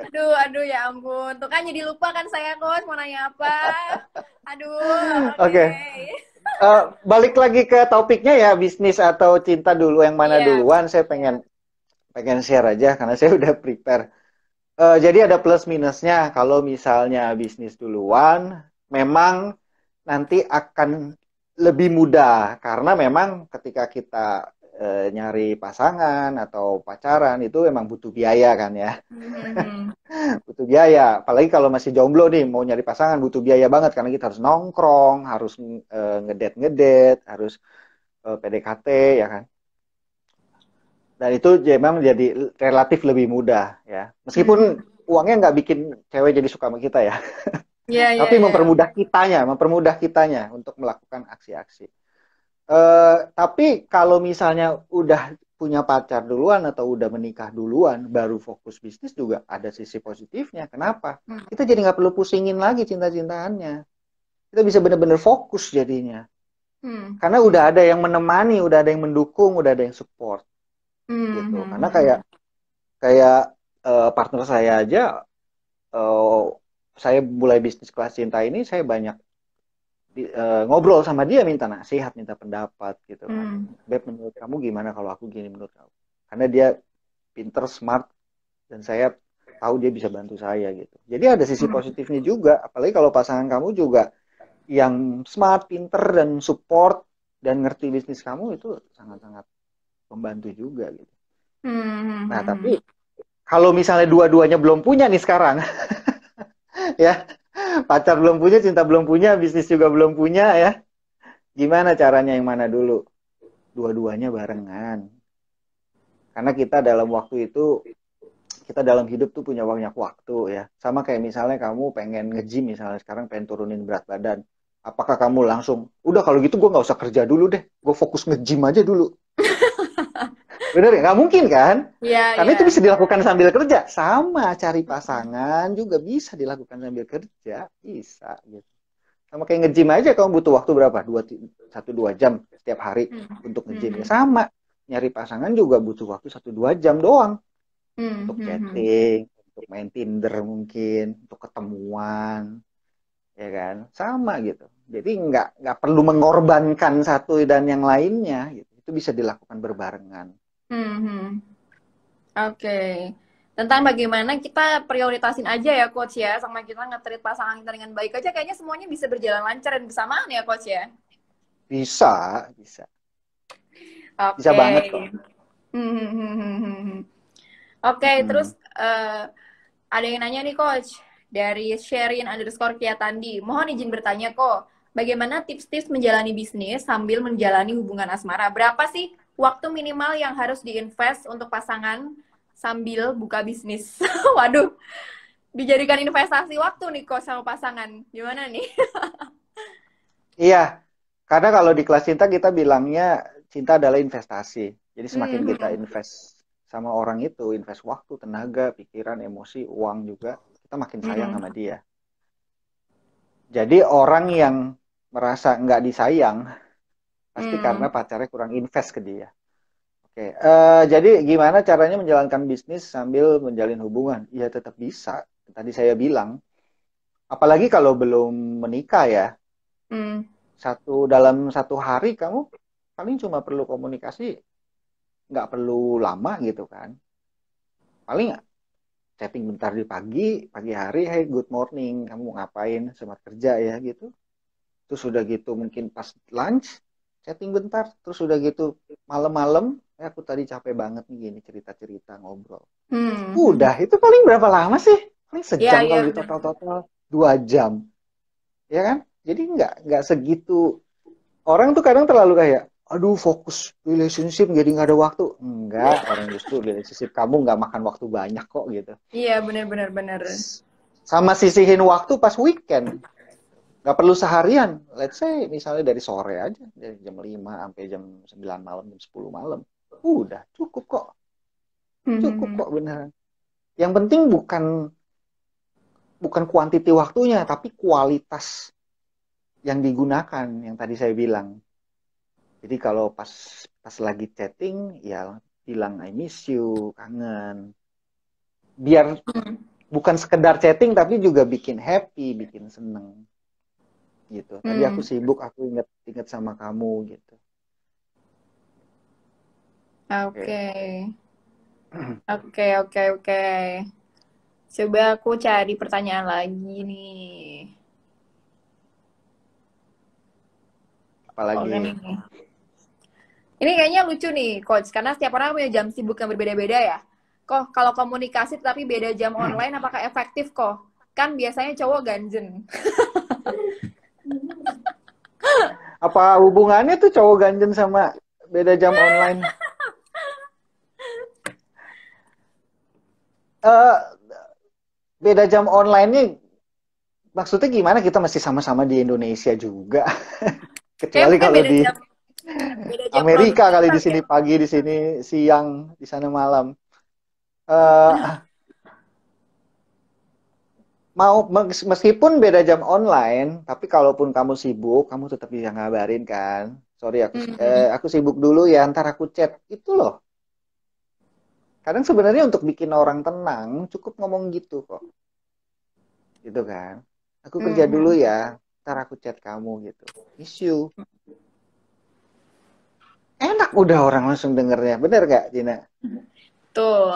Aduh, aduh ya ampun. Tuh kan jadi lupa kan saya, coach, mau nanya apa. Aduh, oke. Oke. Balik lagi ke topiknya ya, bisnis atau cinta dulu yang mana Iya. duluan? Saya pengen pengen share aja karena saya udah prepare. Jadi ada plus minusnya kalau misalnya bisnis duluan, memang nanti akan lebih mudah karena memang ketika kita nyari pasangan atau pacaran itu memang butuh biaya kan ya, Mhm. butuh biaya. Apalagi kalau masih jomblo nih mau nyari pasangan butuh biaya banget karena kita harus nongkrong, harus ngedate, harus PDKT ya kan. Dan itu memang jadi relatif lebih mudah ya. Mhm. Meskipun uangnya nggak bikin cewek jadi suka sama kita ya, Iya, iya, tapi iya. mempermudah kitanya untuk melakukan aksi-aksi. Tapi kalau misalnya udah punya pacar duluan atau udah menikah duluan, baru fokus bisnis juga ada sisi positifnya. Kenapa? Hmm. Kita jadi nggak perlu pusingin lagi cinta-cintaannya. Kita bisa benar-benar fokus jadinya. Hmm. Karena udah ada yang menemani, udah ada yang mendukung, udah ada yang support gitu. Karena kayak Hmm. kayak partner saya aja, eh, saya mulai bisnis kelas cinta ini, saya banyak ngobrol sama dia, minta nasihat, minta pendapat gitu kan. Hmm. Beb, menurut kamu gimana kalau aku gini menurut kamu? Karena dia pinter, smart, dan saya tahu dia bisa bantu saya gitu. Jadi ada sisi Hmm. positifnya juga, apalagi kalau pasangan kamu juga yang smart, pinter, dan support, dan ngerti bisnis kamu, itu sangat-sangat membantu juga gitu. Nah, tapi kalau misalnya dua-duanya belum punya nih sekarang, ya, pacar belum punya, cinta belum punya, bisnis juga belum punya ya, gimana caranya yang mana dulu? Dua-duanya barengan. Karena kita dalam waktu itu, kita dalam hidup tuh punya banyak waktu ya. Sama kayak misalnya kamu pengen nge-gym misalnya sekarang pengen turunin berat badan. Apakah kamu langsung, udah kalau gitu gue nggak usah kerja dulu deh, gue fokus nge-gym aja dulu. Bener ya? Nggak mungkin kan? Iya, Karena iya. itu bisa dilakukan sambil kerja. Sama, cari pasangan juga bisa dilakukan sambil kerja. Bisa gitu. Sama kayak nge-gym aja, kamu butuh waktu berapa? 1-2 jam setiap hari untuk nge-gym. Ya sama, nyari pasangan juga butuh waktu 1-2 jam doang. Untuk chatting, untuk main Tinder mungkin, untuk ketemuan, ya kan? Sama gitu. Jadi nggak perlu mengorbankan satu dan yang lainnya gitu. Itu bisa dilakukan berbarengan. Oke. Tentang bagaimana kita prioritasin aja ya coach ya, sama kita nge-treat pasangan kita dengan baik aja, kayaknya semuanya bisa berjalan lancar dan bersamaan ya coach ya. Bisa, bisa. Bisa Oke. banget kok. Oke, Mm-mm. terus ada yang nanya nih coach dari Sherin_Kiatandi. Mohon izin bertanya kok, bagaimana tips-tips menjalani bisnis sambil menjalani hubungan asmara? Berapa sih waktu minimal yang harus diinvest untuk pasangan sambil buka bisnis? Waduh, dijadikan investasi waktu nih coach sama pasangan. Gimana nih? Iya, karena kalau di kelas cinta kita bilangnya cinta adalah investasi. Jadi semakin kita Mhm. invest sama orang itu, invest waktu, tenaga, pikiran, emosi, uang juga, kita makin sayang sama Mhm. dia. Jadi orang yang merasa nggak disayang, pasti karena Mhm. pacarnya kurang invest ke dia. Oke, jadi gimana caranya menjalankan bisnis sambil menjalin hubungan? Ya tetap bisa. Tadi saya bilang, apalagi kalau belum menikah ya, Mhm. dalam 1 hari kamu paling cuma perlu komunikasi, nggak perlu lama gitu kan. Paling chatting bentar di pagi hari, hey good morning, kamu mau ngapain, semangat kerja ya gitu. Terus udah gitu mungkin pas lunch, chatting bentar. Terus udah gitu malam-malam, aku tadi capek banget nih gini cerita-cerita ngobrol. Mhm. Udah, itu paling berapa lama sih? Paling Iya, sejam iya kalau di benar. total-total 2 jam, ya kan? Jadi nggak segitu. Orang tuh kadang terlalu kayak, aduh fokus relationship jadi nggak ada waktu. Enggak, orang justru relationship kamu nggak makan waktu banyak kok gitu. Iya, benar-benar benar. Sama sisihin waktu pas weekend. Nggak perlu seharian. Let's say misalnya dari sore aja, dari jam 5 sampai jam 9 malam, jam 10 malam. Udah, cukup kok. Cukup Mhm. kok beneran. Yang penting bukan bukan kuantiti waktunya, tapi kualitas yang digunakan yang tadi saya bilang. Jadi kalau pas lagi chatting, ya bilang I miss you, kangen. Biar bukan sekedar chatting, tapi juga bikin happy, bikin seneng gitu. Tadi aku Hmm. sibuk, aku inget inget sama kamu gitu. Oke. Oke. Oke, oke, oke. Coba aku cari pertanyaan lagi nih. Oke nih. Apalagi Ini kayaknya lucu nih, Coach, karena setiap orang punya jam sibuk yang berbeda-beda ya. Kok kalau komunikasi tapi beda jam online, apakah efektif kok? Kan biasanya cowok ganjen. apa hubungannya tuh cowok ganjen sama beda jam online? Eh beda jam online nih maksudnya gimana? Kita masih sama-sama di Indonesia juga. Kayak Kecuali mungkin kalau di beda jam Amerika kali di produktivitas sini ya. pagi, di sini siang, di sana malam. Eh mau meskipun beda jam online, tapi kalaupun kamu sibuk, kamu tetap bisa ngabarin kan. Sorry Hmm. aku sibuk dulu ya, ntar aku chat. Itu loh. Kadang sebenarnya untuk bikin orang tenang, cukup ngomong gitu kok. Gitu kan. Aku kerja dulu Hmm. ya, ntar aku chat kamu gitu. Miss you. Enak udah orang langsung dengernya. Bener gak, Dina? Tuh.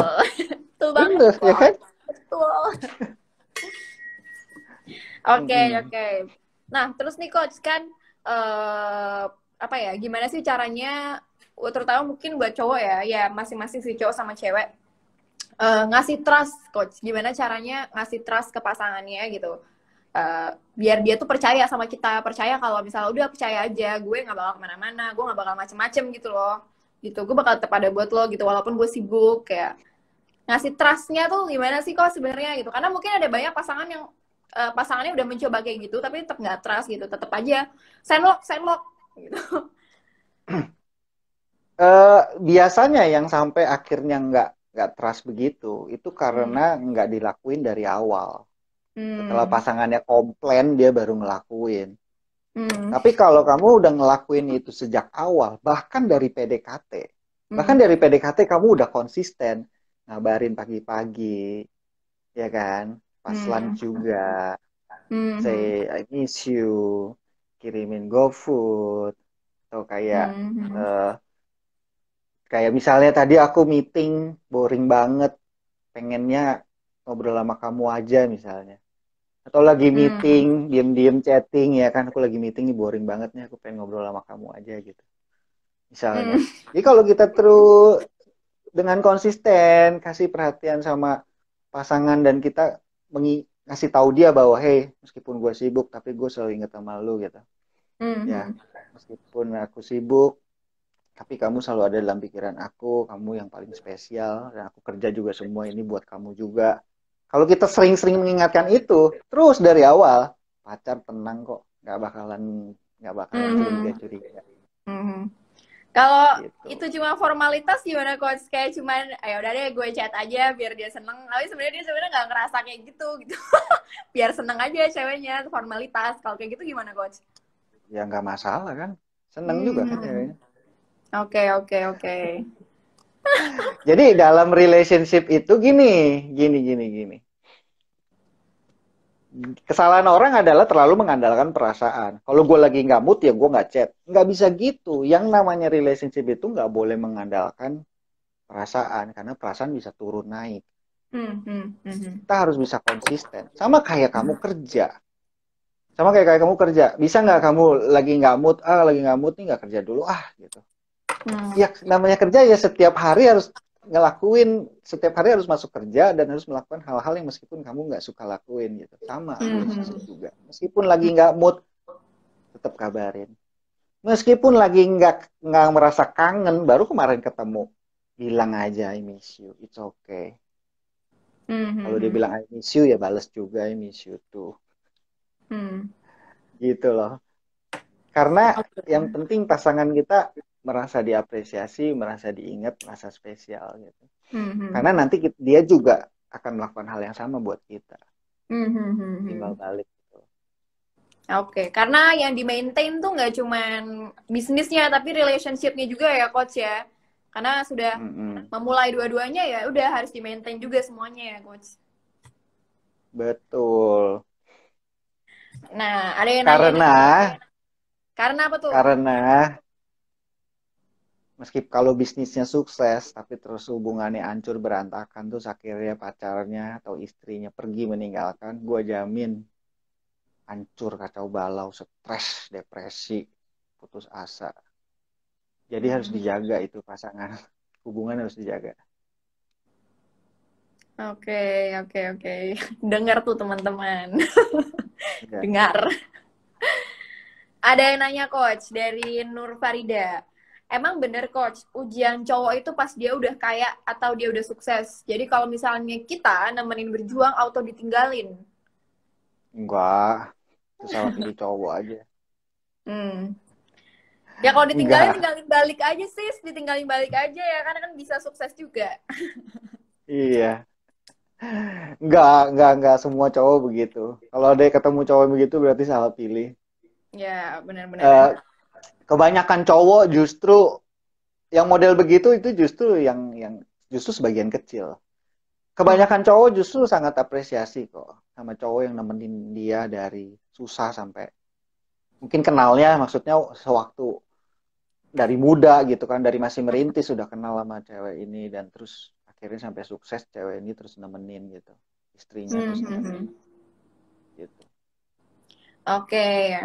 Betul banget, Bener, ya Coach. kan? Betul. Oke, Mm-mm. oke. Nah, terus nih coach kan apa ya? Gimana sih caranya terutama mungkin buat cowok ya, ya masing-masing sih cowok sama cewek ngasih trust coach. Gimana caranya ngasih trust ke pasangannya gitu. Biar dia tuh percaya sama kita, percaya kalau misalnya udah percaya aja, gue nggak bakal kemana-mana, gue nggak bakal macem-macem gitu loh, gitu, gue bakal tetap ada buat lo gitu, walaupun gue sibuk kayak ngasih trustnya tuh gimana sih kok sebenarnya gitu, karena mungkin ada banyak pasangan yang pasangannya udah mencoba kayak gitu tapi tetap nggak trust gitu, tetap aja sendok gitu. Biasanya yang sampai akhirnya nggak trust begitu, itu karena Hmm. nggak dilakuin dari awal. Setelah Hmm. pasangannya komplain, dia baru ngelakuin. Hmm. Tapi kalau kamu udah ngelakuin itu sejak awal, bahkan Hmm. dari PDKT kamu udah konsisten, ngabarin pagi-pagi, ya kan? Pas lunch Hmm. juga, Hmm. say I miss you, kirimin GoFood, atau kayak Hmm. eh, kayak misalnya tadi aku meeting boring banget, pengennya ngobrol sama kamu aja misalnya. Atau lagi meeting, Hmm. diem-diem chatting ya kan, aku lagi meeting nih boring banget nih, aku pengen ngobrol sama kamu aja gitu. Misalnya. Hmm. Jadi kalau kita terus dengan konsisten kasih perhatian sama pasangan dan kita ngasih tahu dia bahwa hey, meskipun gue sibuk tapi gue selalu inget sama lu gitu. Ya, Hmm. meskipun aku sibuk tapi kamu selalu ada dalam pikiran aku, kamu yang paling spesial dan aku kerja juga semua ini buat kamu juga. Kalau kita sering-sering mengingatkan itu terus dari awal, pacar tenang kok, nggak bakalan Hmm. curiga-curiga Hmm. Kalau itu gitu. cuma formalitas gimana coach? Kayak cuman, ayo udah deh gue chat aja biar dia seneng. Tapi sebenarnya dia sebenarnya nggak ngerasa kayak gitu gitu. Biar seneng aja ceweknya, formalitas. Kalau kayak gitu gimana coach? Ya nggak masalah kan, seneng juga kan Hmm. ceweknya. Oke, oke, oke. Jadi dalam relationship itu gini. Kesalahan orang adalah terlalu mengandalkan perasaan. Kalau gue lagi nggak mood ya gue nggak chat. Nggak bisa gitu. Yang namanya relationship itu nggak boleh mengandalkan perasaan karena perasaan bisa turun naik. Hmm, hmm, hmm, hmm. Kita harus bisa konsisten. Sama kayak kamu kerja. Sama kayak kamu kerja. Bisa nggak kamu lagi nggak mood nih nggak kerja dulu gitu. Hmm. Ya namanya kerja ya setiap hari harus masuk kerja dan harus melakukan hal-hal yang meskipun kamu nggak suka lakuin gitu. Sama Hmm, relationship hmm. juga. Meskipun lagi nggak mood, tetap kabarin. Meskipun lagi nggak merasa kangen, baru kemarin ketemu, bilang aja I miss you, it's okay. Hmm, Kalau hmm, dia hmm. bilang I miss you ya balas juga I miss you tuh, Hmm. gitu loh. Karena Oke. yang penting pasangan kita merasa diapresiasi, merasa diingat, merasa spesial gitu. Hmm, hmm, Karena hmm. nanti dia juga akan melakukan hal yang sama buat kita. Hmm, hmm, hmm, Timbal hmm. balik gitu. Oke, karena yang di-maintain tuh nggak cuman bisnisnya, tapi relationship-nya juga ya, Coach ya. Karena sudah Mm-mm. memulai dua-duanya ya, udah harus di-maintain juga semuanya ya, Coach. Betul. Nah, ada yang nanya nih. Karena Karena apa tuh? karena meskipun kalau bisnisnya sukses tapi terus hubungannya hancur berantakan terus akhirnya pacarnya atau istrinya pergi meninggalkan, gue jamin hancur kacau balau, stres, depresi, putus asa. Jadi harus Hmm. dijaga itu pasangan. Hubungan harus dijaga. Oke, oke, oke. Dengar tuh teman-teman. Ya. Dengar. Ada yang nanya, Coach, dari Nur Farida. Emang bener, Coach, ujian cowok itu pas dia udah kaya atau dia udah sukses. Jadi kalau misalnya kita nemenin berjuang, auto ditinggalin. Enggak, itu salah pilih cowok aja. Hmm. Ya kalau ditinggalin, Enggak, tinggalin balik aja sih. Ditinggalin balik aja ya, karena kan bisa sukses juga. iya. Enggak semua cowok begitu. Kalau ada yang ketemu cowok begitu berarti salah pilih. Ya, benar-benar ya. Eh, Kebanyakan cowok justru yang model begitu itu justru yang justru sebagian kecil. Hmm. Kebanyakan cowok justru sangat apresiasi kok sama cowok yang nemenin dia dari susah sampai mungkin kenalnya maksudnya sewaktu dari muda gitu kan, dari masih merintis sudah kenal sama cewek ini dan terus akhirnya sampai sukses cewek ini terus nemenin gitu, istrinya Hmm, terus hmm, nemenin hmm. gitu. Oke.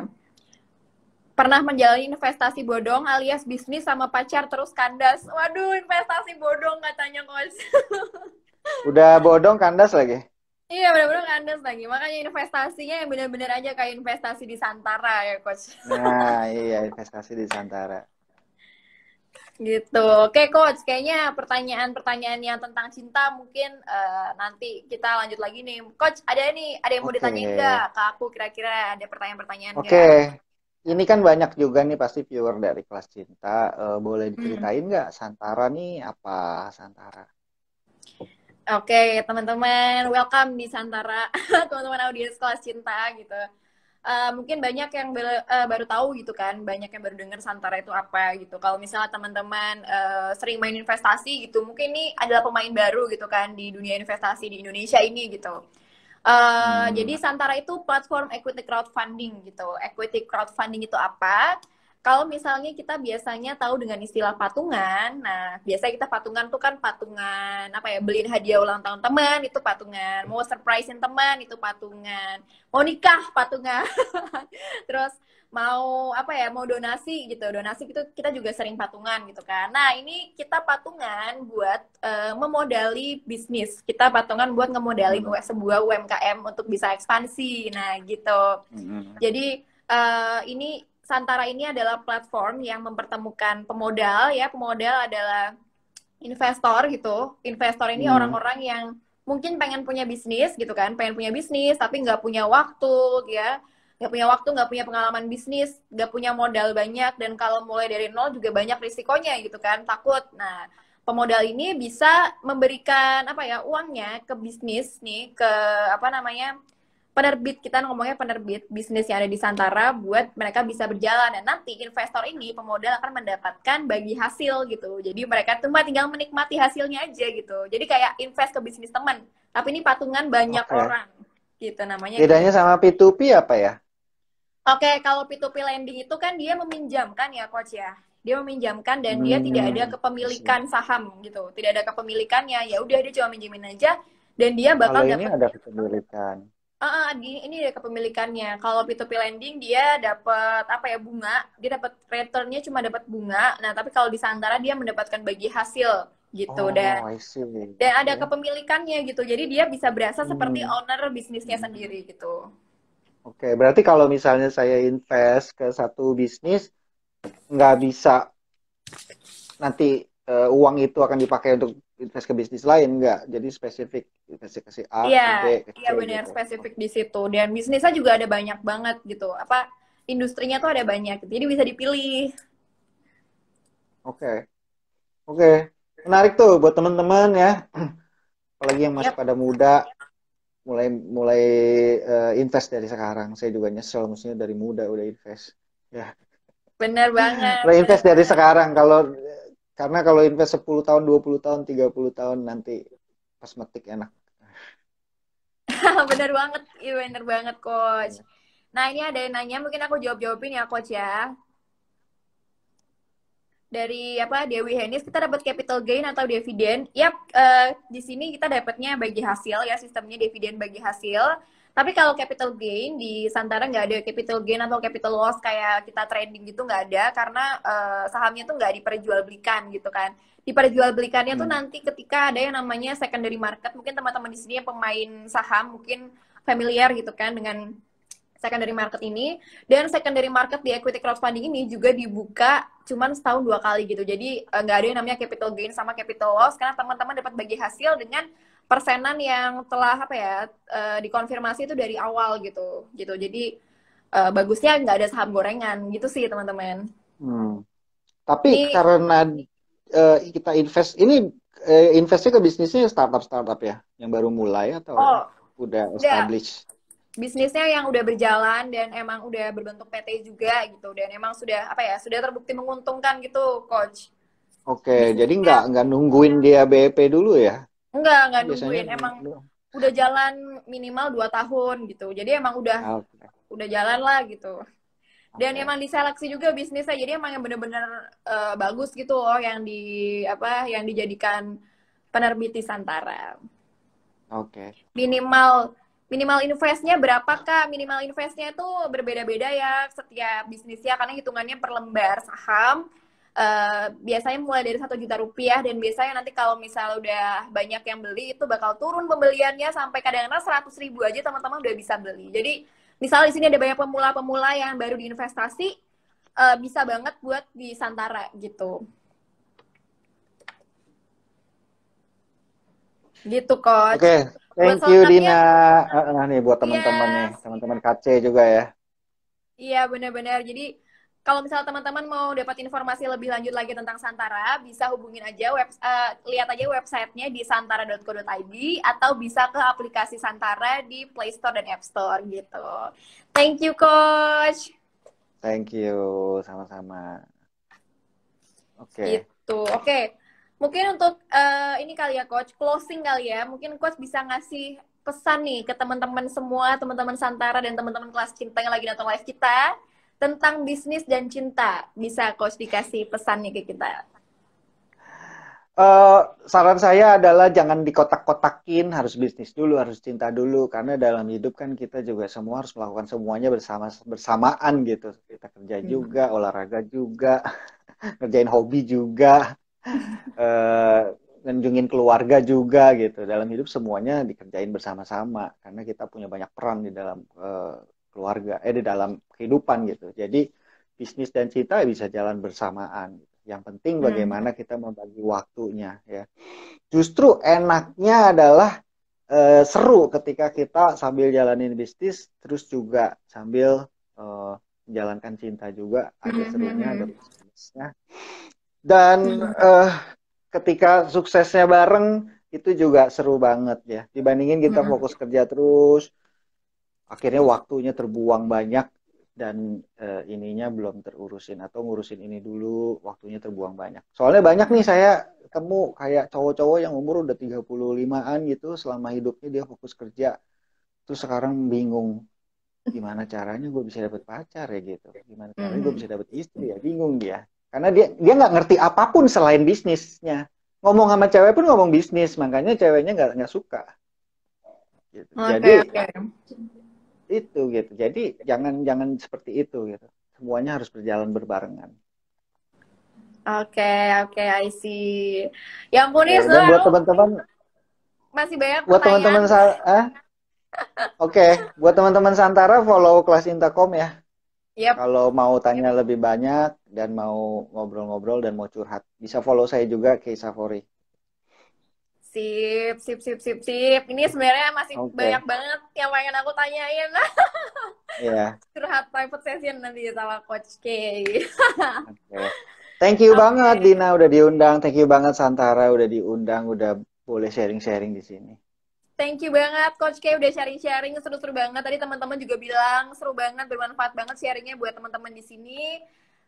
Pernah menjalani investasi bodong alias bisnis sama pacar terus kandas. Waduh, investasi bodong katanya coach. Udah bodong kandas lagi. Iya, benar-benar kandas lagi. Makanya investasinya yang benar-benar aja kayak investasi di Santara ya coach. Nah, iya investasi di Santara. Gitu. Oke coach, kayaknya pertanyaan-pertanyaan yang tentang cinta mungkin nanti kita lanjut lagi nih. Coach, ada yang mau Oke. ditanyain nggak ke aku kira-kira ada pertanyaan-pertanyaan Oke. nggak? Ini kan banyak juga nih pasti viewer dari kelas cinta. Boleh Hmm. diceritain nggak Santara nih apa Santara? Oke, teman-teman, welcome di Santara, teman-teman audiens kelas cinta gitu. Mungkin banyak yang baru tahu gitu kan, banyak yang baru dengar Santara itu apa gitu. Kalau misalnya teman-teman sering main investasi gitu, mungkin ini adalah pemain baru gitu kan di dunia investasi di Indonesia ini gitu. Jadi Hmm, Santara itu platform equity crowdfunding gitu. Equity crowdfunding itu apa? Kalau misalnya kita biasanya tahu dengan istilah patungan, nah biasanya kita patungan tuh kan patungan apa ya, beliin hadiah ulang tahun teman itu patungan, mau surprisein teman itu patungan, mau nikah patungan, terus mau apa ya, mau donasi gitu, donasi itu kita juga sering patungan gitu kan. Nah ini kita patungan buat memodali bisnis, kita patungan buat ngemodalin hmm, sebuah UMKM untuk bisa ekspansi, nah gitu. hmm, Jadi ini Santara ini adalah platform yang mempertemukan pemodal ya. Pemodal adalah investor gitu. Investor ini hmm. orang-orang yang mungkin pengen punya bisnis gitu kan, pengen punya bisnis tapi nggak punya waktu ya, nggak punya waktu, nggak punya pengalaman bisnis, nggak punya modal banyak, dan kalau mulai dari nol juga banyak risikonya gitu kan, takut. Nah, pemodal ini bisa memberikan apa ya, uangnya ke bisnis nih, ke apa namanya, penerbit, kita ngomongnya penerbit bisnis yang ada di Santara buat mereka bisa berjalan, dan nanti investor ini pemodal akan mendapatkan bagi hasil gitu, jadi mereka tuh tinggal menikmati hasilnya aja gitu, jadi kayak invest ke bisnis teman tapi ini patungan banyak Oke. orang gitu, namanya Bedanya gitu. sama P2P apa ya? Oke, kalau P2P lending itu kan dia meminjamkan ya coach ya, dia meminjamkan dan dia tidak ada Hmm, I see. kepemilikan saham gitu, tidak ada kepemilikannya, ya udah dia cuma minjemin aja dan dia bakal Kalau ini dapat. ada kepemilikan. Ini dia kepemilikannya. Kalau P2P lending dia dapat apa ya, bunga, dia dapat returnnya cuma dapat bunga. Nah tapi kalau di Santara dia mendapatkan bagi hasil gitu, Oh, I see. dan ada Oke. kepemilikannya gitu. Jadi dia bisa berasa seperti Hmm. owner bisnisnya Hmm. sendiri gitu. Oke, berarti kalau misalnya saya invest ke satu bisnis, nggak bisa nanti uang itu akan dipakai untuk invest ke bisnis lain, nggak. Jadi spesifik investasi ke si A, Iya, ke B, ke C iya benar, gitu. spesifik Oke, di situ. Dan bisnisnya juga ada banyak banget gitu. Apa, industrinya tuh ada banyak. Jadi bisa dipilih. oke, oke. Menarik tuh buat teman-teman ya, apalagi yang masih Yap, pada muda, mulai mulai invest dari sekarang. Saya juga nyesel, maksudnya dari muda udah invest. Ya, benar banget, udah benar invest dari banget. sekarang. Karena kalau invest 10 tahun, 20 tahun, 30 tahun nanti pas metik enak. Bener banget, iya bener banget coach. Nah ini ada yang nanya, mungkin aku jawab-jawabin ya coach ya. Dari apa, Dewi Henis, kita dapat capital gain atau dividen? Yap, di sini kita dapatnya bagi hasil ya, sistemnya dividen bagi hasil. Tapi kalau capital gain di Santara nggak ada capital gain atau capital loss kayak kita trading gitu, nggak ada, karena sahamnya tuh nggak diperjualbelikan gitu kan. Diperjualbelikannya tuh Hmm. nanti ketika ada yang namanya secondary market. Mungkin teman-teman di sini yang pemain saham mungkin familiar gitu kan dengan secondary market ini. Dan secondary market di equity crowdfunding ini juga dibuka cuman setahun 2 kali gitu, jadi nggak ada yang namanya capital gain sama capital loss, karena teman-teman dapat bagi hasil dengan persenan yang telah apa ya, dikonfirmasi itu dari awal gitu gitu, jadi bagusnya nggak ada saham gorengan gitu sih teman-teman. Hmm. Tapi Ini karena kita invest ini investnya ke bisnisnya startup ya, yang baru mulai atau oh udah enggak, established. bisnisnya yang udah berjalan dan emang udah berbentuk PT juga gitu, dan emang sudah apa ya, sudah terbukti menguntungkan gitu coach. Oke, jadi Bisnisnya nggak nungguin dia BEP dulu ya? enggak Biasanya nungguin, emang udah jalan minimal 2 tahun gitu, jadi emang oke, udah jalan lah gitu, dan oke, emang diseleksi juga bisnisnya, jadi emang yang bener-bener bagus gitu loh yang di apa, yang dijadikan penerbit di Santara. oke. Minimal minimal investnya berapa Kak? Minimal investnya itu berbeda-beda ya setiap bisnisnya karena hitungannya per lembar saham. Biasanya mulai dari 1 juta rupiah dan biasanya nanti kalau misal udah banyak yang beli itu bakal turun pembeliannya sampai kadang-kadang 100 ribu aja teman-teman udah bisa beli. Jadi misal di sini ada banyak pemula-pemula yang baru diinvestasi, bisa banget buat di Santara gitu. Gitu coach. Oke, Buat thank you selengkapnya, Dina. Nih buat teman-teman nih, iya, teman-teman KC juga ya. iya benar-benar. Jadi kalau misalnya teman-teman mau dapat informasi lebih lanjut lagi tentang Santara, bisa hubungin aja lihat aja websitenya di santara.co.id atau bisa ke aplikasi Santara di Play Store dan App Store gitu. Thank you coach. Thank you, sama-sama. Oke. Gitu. Oke. Mungkin untuk ini kali ya coach, closing kali ya. Mungkin coach bisa ngasih pesan nih ke teman-teman semua, teman-teman Santara dan teman-teman kelas cinta yang lagi nonton live kita tentang bisnis dan cinta. Bisa coach dikasih pesan nih ke kita. Saran saya adalah jangan dikotak-kotakin, harus bisnis dulu, harus cinta dulu, karena dalam hidup kan kita juga semua harus melakukan semuanya bersamaan gitu. Kita kerja juga, olahraga juga, ngerjain hobi juga, eh, ngunjungin keluarga juga gitu. Dalam hidup semuanya dikerjain bersama-sama, karena kita punya banyak peran di dalam keluarga, di dalam kehidupan gitu. Jadi bisnis dan cinta bisa jalan bersamaan. Yang penting bagaimana kita membagi waktunya ya. Justru enaknya adalah seru ketika kita sambil jalanin bisnis terus juga sambil menjalankan cinta juga, ada serunya, ada bisnisnya. Dan ketika suksesnya bareng itu juga seru banget ya. Dibandingin kita fokus kerja terus, akhirnya waktunya terbuang banyak dan ininya belum terurusin atau ngurusin ini dulu, waktunya terbuang banyak. Soalnya banyak nih saya ketemu kayak cowok-cowok yang umur udah 35-an gitu, selama hidupnya dia fokus kerja. Terus sekarang bingung gimana caranya gue bisa dapet pacar ya gitu. Gimana caranya gue bisa dapet istri ya, bingung dia. Karena dia nggak ngerti apapun selain bisnisnya. Ngomong sama cewek pun ngomong bisnis, makanya ceweknya nggak suka. Gitu. Oke, Jadi oke. itu gitu. Jadi jangan seperti itu gitu. Semuanya harus berjalan berbarengan. Oke, oke, I see. Ya ampun nih, Dan sebenarnya buat aku teman-teman, masih banyak buat pertanyaan. teman-teman buat teman-teman Santara follow kelas Intakom ya. Yap, Kalau mau tanya lebih banyak dan mau ngobrol-ngobrol dan mau curhat, bisa follow saya juga Keisafori. sip, sip, sip, sip, sip. Ini sebenarnya masih banyak Oke, banget yang pengen aku tanyain. ya, Curhat private session nanti sama Coach K. oke. Thank you banget Oke. Dina udah diundang, thank you banget Santara udah diundang, udah boleh sharing-sharing di sini. Thank you banget Coach K udah sharing-sharing, seru-seru banget. Tadi teman-teman juga bilang seru banget, bermanfaat banget sharingnya buat teman-teman di sini.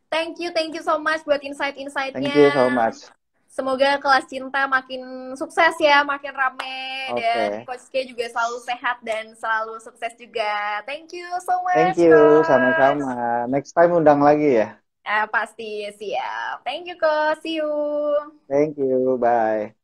Thank you so much buat Thank insight-insightnya. you so much. Semoga kelas cinta makin sukses ya, makin rame. Dan Oke, Coach K juga selalu sehat dan selalu sukses juga. Thank you so thank much, you, Coach. sama-sama. Next time undang lagi ya. Pasti siap. Thank you, Coach. See you. Thank you, bye.